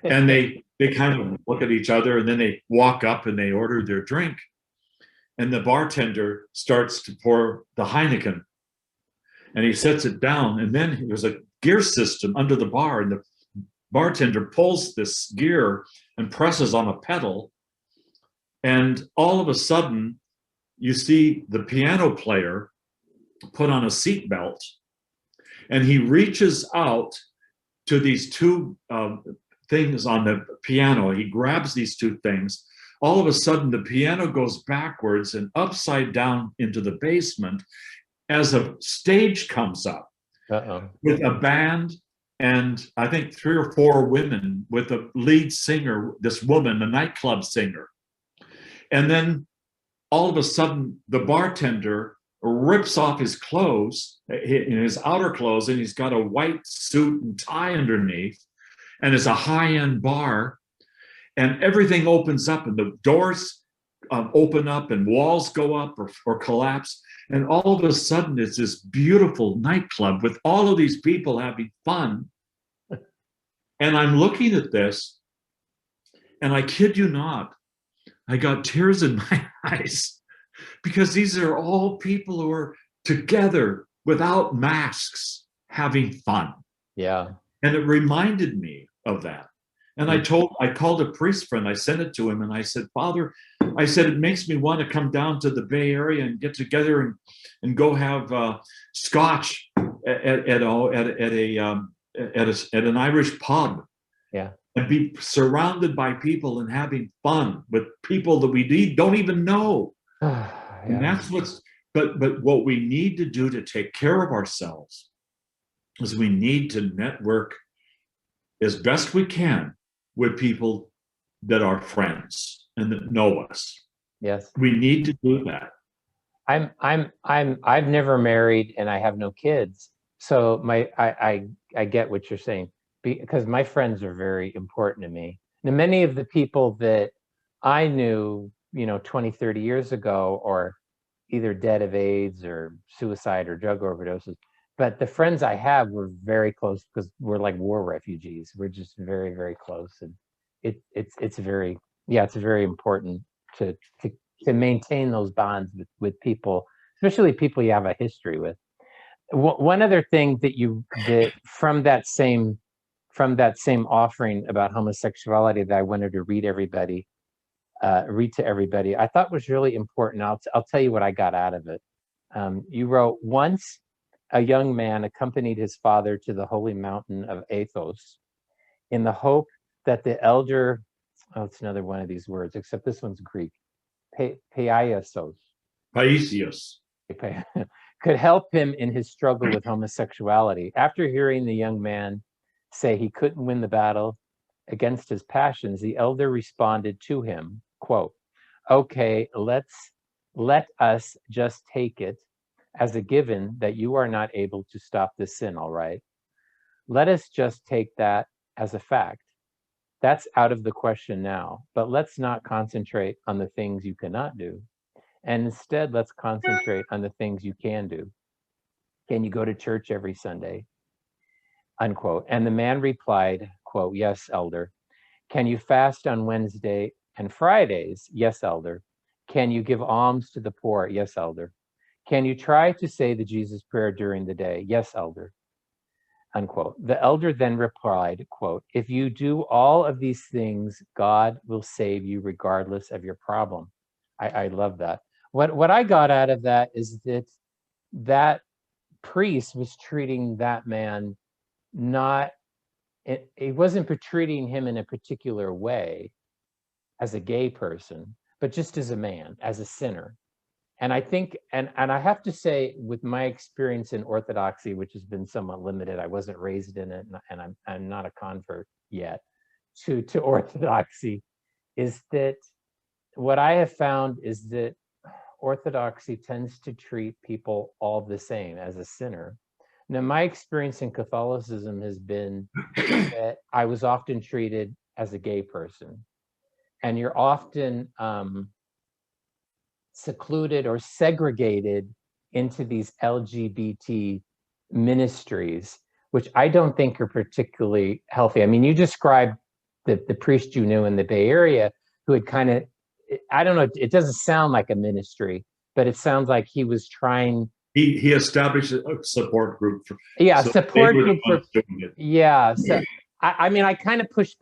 And they kind of look at each other, and then they walk up and they order their drink. And the bartender starts to pour the Heineken, and he sets it down. And then there's a gear system under the bar, and the bartender pulls this gear and presses on a pedal. And all of a sudden, you see the piano player put on a seatbelt, and he reaches out to these two things on the piano. He grabs these two things. All of a sudden, the piano goes backwards and upside down into the basement as a stage comes up with a band, and I think 3 or 4 women with a lead singer, this woman, a nightclub singer. And then all of a sudden, the bartender rips off his clothes, his outer clothes, and he's got a white suit and tie underneath, and it's a high-end bar, and everything opens up, and the doors open up, and walls go up or collapse, and all of a sudden, it's this beautiful nightclub with all of these people having fun. And I'm looking at this, and I kid you not, I got tears in my eyes, because these are all people who are together without masks having fun. Yeah. And it reminded me of that. And I called a priest friend, I sent it to him, and I said, "Father," I said, "it makes me want to come down to the Bay Area and get together and go have scotch at an Irish pub." Yeah. And be surrounded by people and having fun with people that we don't even know. Yeah. And that's but what we need to do to take care of ourselves is we need to network as best we can with people that are friends and that know us. Yes. We need to do that. I've never married, and I have no kids. So I get what you're saying, because my friends are very important to me. Now, many of the people that I knew, 20, 30 years ago, or either dead of AIDS or suicide or drug overdoses. But the friends I have were very close because we're like war refugees. We're just very, very close, and it's very, yeah, it's very important to to maintain those bonds with people, especially people you have a history with. One other thing that from that same offering about homosexuality that I wanted to read to everybody, I thought was really important. I'll tell you what I got out of it. You wrote, once a young man accompanied his father to the holy mountain of Athos in the hope that the elder, oh, it's another one of these words, except this one's Greek, Paiasos, Paisios. could help him in his struggle with homosexuality. After hearing the young man say he couldn't win the battle against his passions, the elder responded to him, quote, okay, let us just take it as a given that you are not able to stop this sin, all right? Let us just take that as a fact. That's out of the question now, but let's not concentrate on the things you cannot do. And instead, let's concentrate on the things you can do. Can you go to church every Sunday? Unquote. And the man replied, quote, yes, elder. Can you fast on Wednesday and Fridays? Yes, elder. Can you give alms to the poor? Yes, elder. Can you try to say the Jesus prayer during the day? Yes, elder. Unquote. The elder then replied, quote, if you do all of these things, God will save you regardless of your problem. I love that. What I got out of that is that priest was treating that man not, it wasn't treating him in a particular way as a gay person, but just as a man, as a sinner. And I think, and I have to say, with my experience in Orthodoxy, which has been somewhat limited, I wasn't raised in it, and I'm not a convert yet to Orthodoxy, is that what I have found is that Orthodoxy tends to treat people all the same as a sinner. Now, my experience in Catholicism has been that I was often treated as a gay person, and you're often secluded or segregated into these LGBT ministries, which I don't think are particularly healthy. I mean, you described the priest you knew in the Bay Area who had kind of, I don't know, it doesn't sound like a ministry, but it sounds like he was trying. He established a support group. Yeah, so support group for, yeah. Yeah. So I mean, I kind of push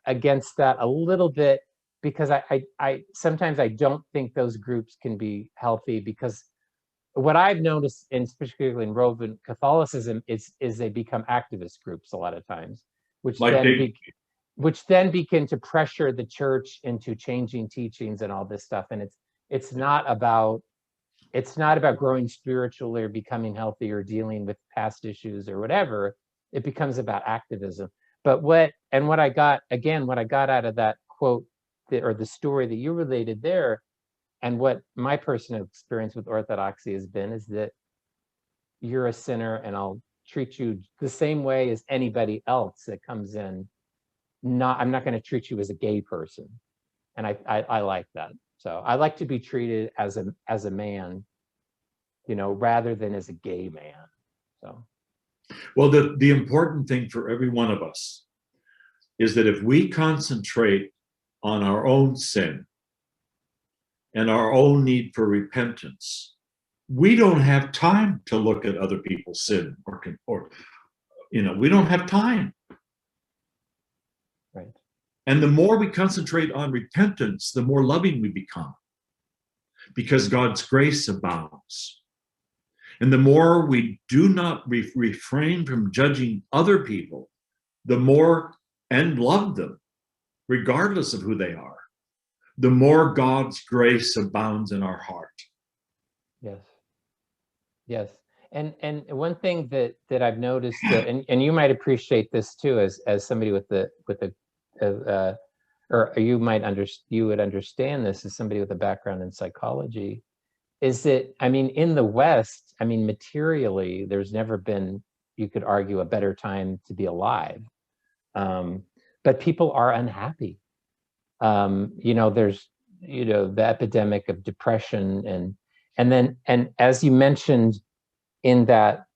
against that a little bit, because I sometimes I don't think those groups can be healthy, because what I've noticed, in particularly in Roman Catholicism, is they become activist groups a lot of times, which then begin to pressure the church into changing teachings and all this stuff. And it's not about growing spiritually or becoming healthy or dealing with past issues or whatever. It becomes about activism. But what I got out of that quote, or the story that you related there, and what my personal experience with Orthodoxy has been, is that you're a sinner and I'll treat you the same way as anybody else that comes in. I'm not going to treat you as a gay person. And I like that. So I like to be treated as a man, rather than as a gay man. So, well, the important thing for every one of us is that if we concentrate on our own sin and our own need for repentance, we don't have time to look at other people's sin, or we don't have time. right. And the more we concentrate on repentance, the more loving we become, because God's grace abounds. And the more we do not refrain from judging other people, the more, and love them, regardless of who they are, the more God's grace abounds in our heart. Yes. And one thing that I've noticed, and you might appreciate this too, as somebody or you would understand this as somebody with a background in psychology, I mean, in the West, I mean, materially, there's never been, you could argue, a better time to be alive. But people are unhappy. There's, the epidemic of depression, and as you mentioned in that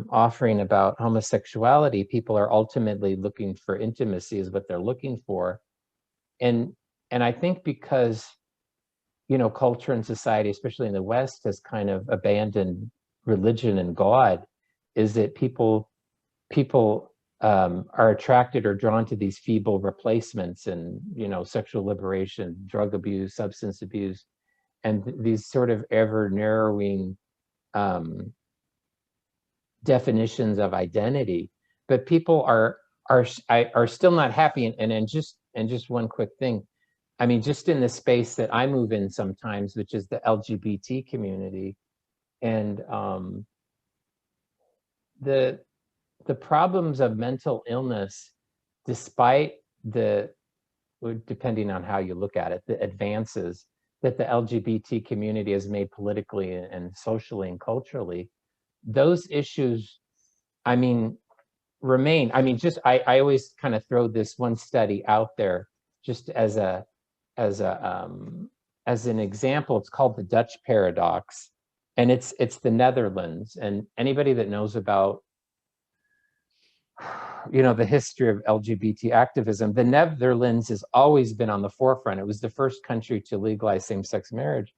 offering about homosexuality, people are ultimately looking for intimacy is what they're looking for. And I think because, culture and society, especially in the West, has kind of abandoned religion and God, is that people are attracted or drawn to these feeble replacements, and sexual liberation, drug abuse, substance abuse, and these sort of ever narrowing definitions of identity. But people are still not happy. And just one quick thing, I mean, just in the space that I move in sometimes, which is the LGBT community, and the problems of mental illness, despite depending on how you look at it, the advances that the LGBT community has made politically and socially and culturally, those issues, I mean, remain. I mean, I always kind of throw this one study out there just as an example. It's called the Dutch paradox, and it's the Netherlands. And anybody that knows about the history of LGBT activism, the Netherlands has always been on the forefront. It was the first country to legalize same-sex marriage.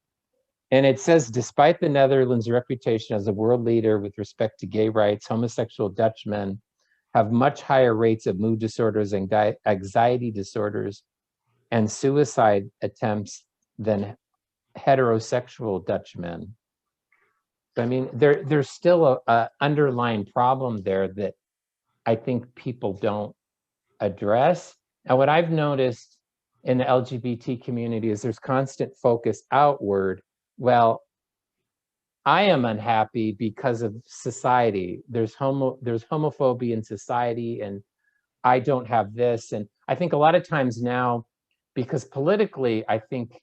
And it says, despite the Netherlands' reputation as a world leader with respect to gay rights, homosexual Dutch men have much higher rates of mood disorders, anxiety disorders, and suicide attempts than heterosexual Dutch men. I mean, there's still a underlying problem there that I think people don't address. And what I've noticed in the LGBT community is there's constant focus outward. Well, I am unhappy because of society. There's homophobia in society, and I don't have this. And I think a lot of times now, because politically, I think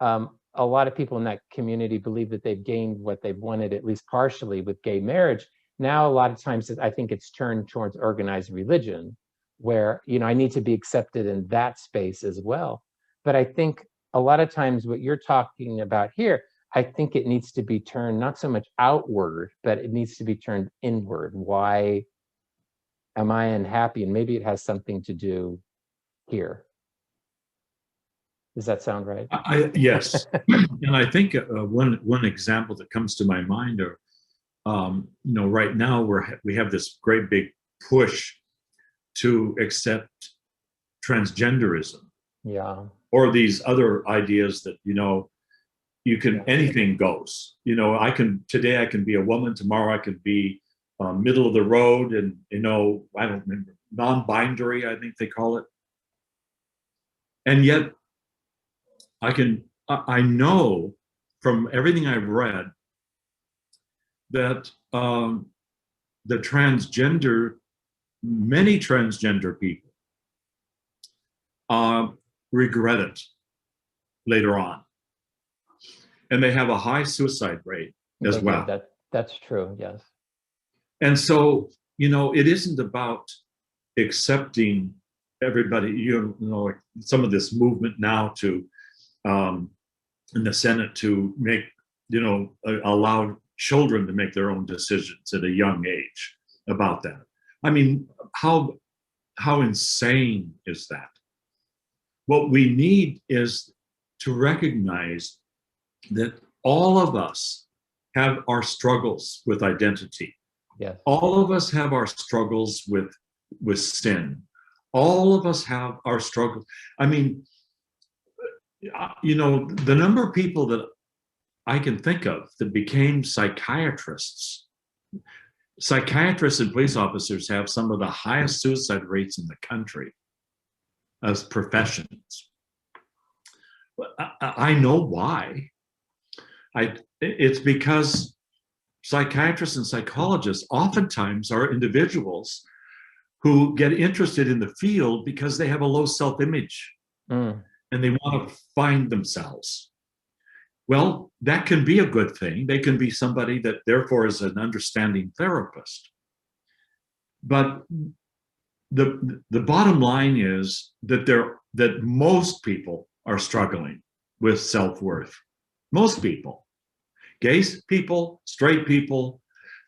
a lot of people in that community believe that they've gained what they've wanted, at least partially, with gay marriage. Now, a lot of times, I think it's turned towards organized religion, where, I need to be accepted in that space as well. But I think a lot of times what you're talking about here, I think it needs to be turned not so much outward, but it needs to be turned inward. Why am I unhappy? And maybe it has something to do here. Does that sound right? Yes. And I think one example that comes to my mind are, right now we have this great big push to accept transgenderism. Yeah. Or these other ideas that, anything goes. Today I can be a woman, tomorrow I can be middle of the road, and, I don't remember, non-binary, I think they call it. And yet I know from everything I've read that many transgender people regret it later on. And they have a high suicide rate as well. That's true, yes. And so, it isn't about accepting everybody, some of this movement now to, in the Senate, to make, allow children to make their own decisions at a young age about that. I mean, how insane is that? What we need is to recognize that all of us have our struggles with identity. Yes. All of us have our struggles with sin. All of us have our struggles. I mean, the number of people that I can think of that became psychiatrists. Psychiatrists and police officers have some of the highest suicide rates in the country as professions. I know why. It's because psychiatrists and psychologists oftentimes are individuals who get interested in the field because they have a low self-image and they want to find themselves. Well, that can be a good thing. They can be somebody that therefore is an understanding therapist. But the bottom line is that most people are struggling with self-worth. Most people, gay people, straight people,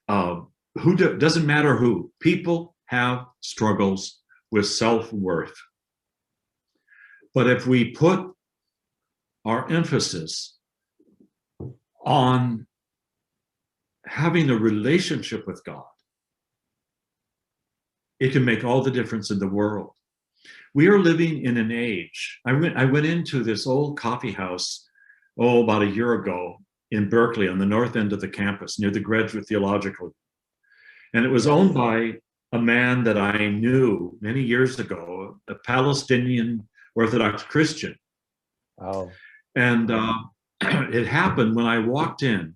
doesn't matter who. People have struggles with self-worth. But if we put our emphasis on having a relationship with God, it can make all the difference in the world. We are living in an age. I went into this old coffee house, about a year ago in Berkeley on the north end of the campus near the Graduate Theological. And it was owned by a man that I knew many years ago, a Palestinian Orthodox Christian. Oh. And it happened when I walked in,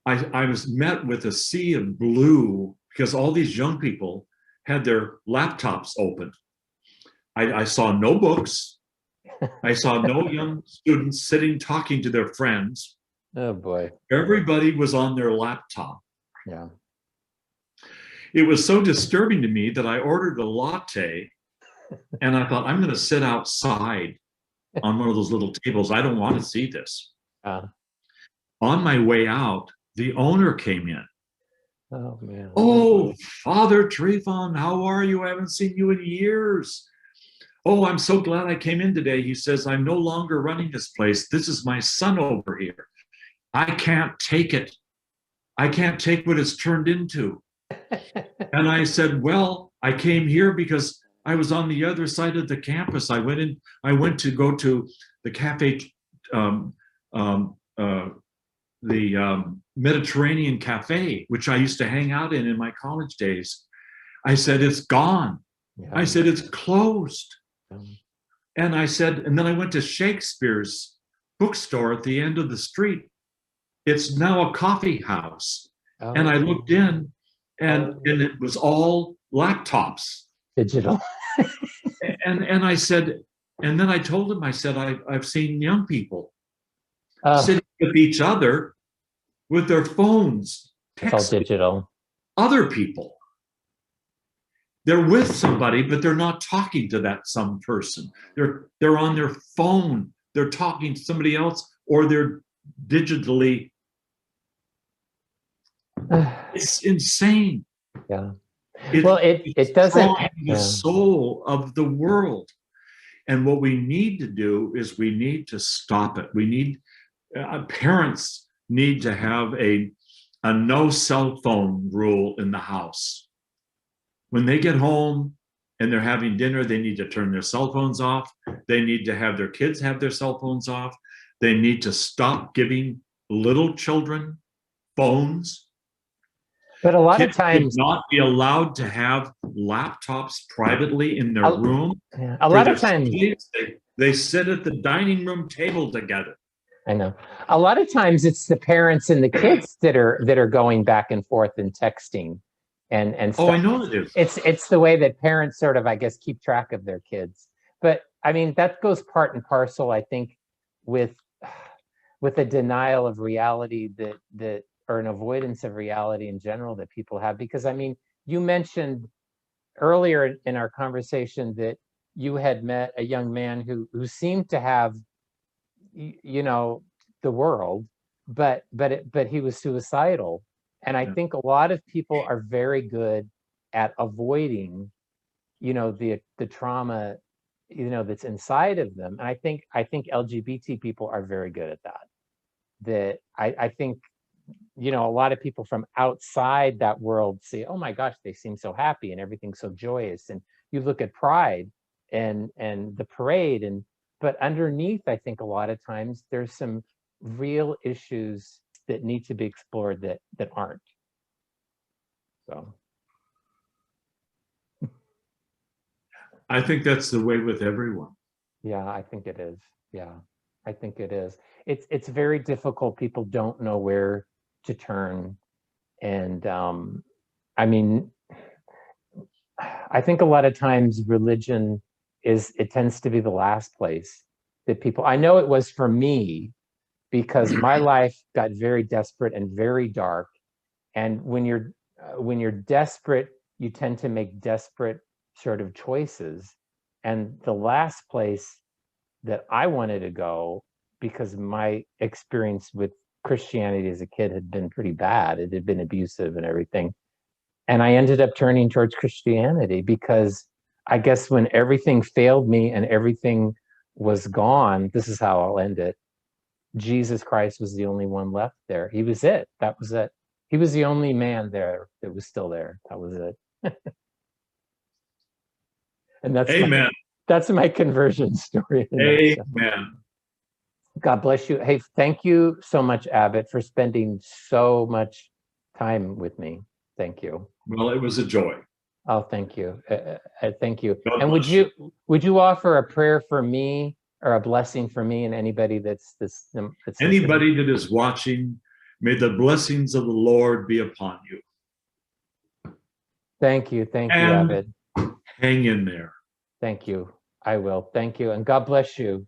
I was met with a sea of blue because all these young people had their laptops open. I saw no books. I saw no young students sitting talking to their friends. Oh boy. Everybody was on their laptop. Yeah. It was so disturbing to me that I ordered a latte and I thought, I'm going to sit outside on one of those little tables. I don't want to see this. On my way out, the owner came in. Oh man. Oh, Father Tryphon, how are you? I haven't seen you in years. Oh, I'm so glad I came in today. He says, I'm no longer running this place. This is my son over here. I can't take it. I can't take what it's turned into. And I said, well, I came here because I was on the other side of the campus. I went to go to the cafe, the Mediterranean Cafe, which I used to hang out in my college days. I said, it's gone. Yeah. I said, it's closed. And I said, and then I went to Shakespeare's bookstore at the end of the street. It's now a coffee house. Oh. And I looked in and it was all laptops. Digital. and I said, and then I told him, I said, I've seen young people sitting with each other with their phones. It's all digital. Other people. They're with somebody, but they're not talking to that some person. They're on their phone. They're talking to somebody else, or they're digitally. It's insane. Yeah. It doesn't. The soul of the world, and what we need to do is we need to stop it. We need parents need to have a no cell phone rule in the house. When they get home and they're having dinner, they need to turn their cell phones off. They need to have their kids have their cell phones off. They need to stop giving little children phones. But a lot Kids of times should not be allowed to have laptops privately in their room. A lot of times they sit at the dining room table together. I know. A lot of times it's the parents and the kids that are going back and forth and texting. And stuff. Oh, I know it is. It's the way that parents sort of, I guess, keep track of their kids. But I mean, that goes part and parcel, I think, with a denial of reality that or an avoidance of reality in general that people have. Because I mean, you mentioned earlier in our conversation that you had met a young man who seemed to have, you know, the world, but he was suicidal. And I think a lot of people are very good at avoiding, you know, the trauma, you know, that's inside of them. And I think LGBT people are very good at that. That I think, you know, a lot of people from outside that world say, oh my gosh, they seem so happy and everything's so joyous. And you look at Pride and the parade, but underneath, I think a lot of times there's some real issues that need to be explored that aren't. So I think that's the way with everyone. Yeah, I think it is. Yeah, I think it is. It's very difficult. People don't know where to turn. And I mean, I think a lot of times religion it tends to be the last place that people, I know it was for me because my life got very desperate and very dark. And when you're desperate, you tend to make desperate sort of choices. And the last place that I wanted to go, because my experience with Christianity as a kid had been pretty bad, it had been abusive and everything. And I ended up turning towards Christianity because I guess when everything failed me and everything was gone, this is how I'll end it. Jesus Christ was the only one left there. He was it. That was it. He was the only man there that was still there. That was it. And Amen. That's my conversion story. Amen. God bless you. Hey, thank you so much, Abbot, for spending so much time with me. Thank you. Well, it was a joy. Oh, thank you. Thank you. God And bless would you offer a prayer for me or a blessing for me and anybody that's anybody that is watching? May the blessings of the Lord be upon you. Thank you, Abbot. Hang in there. Thank you. I will. Thank you, and God bless you.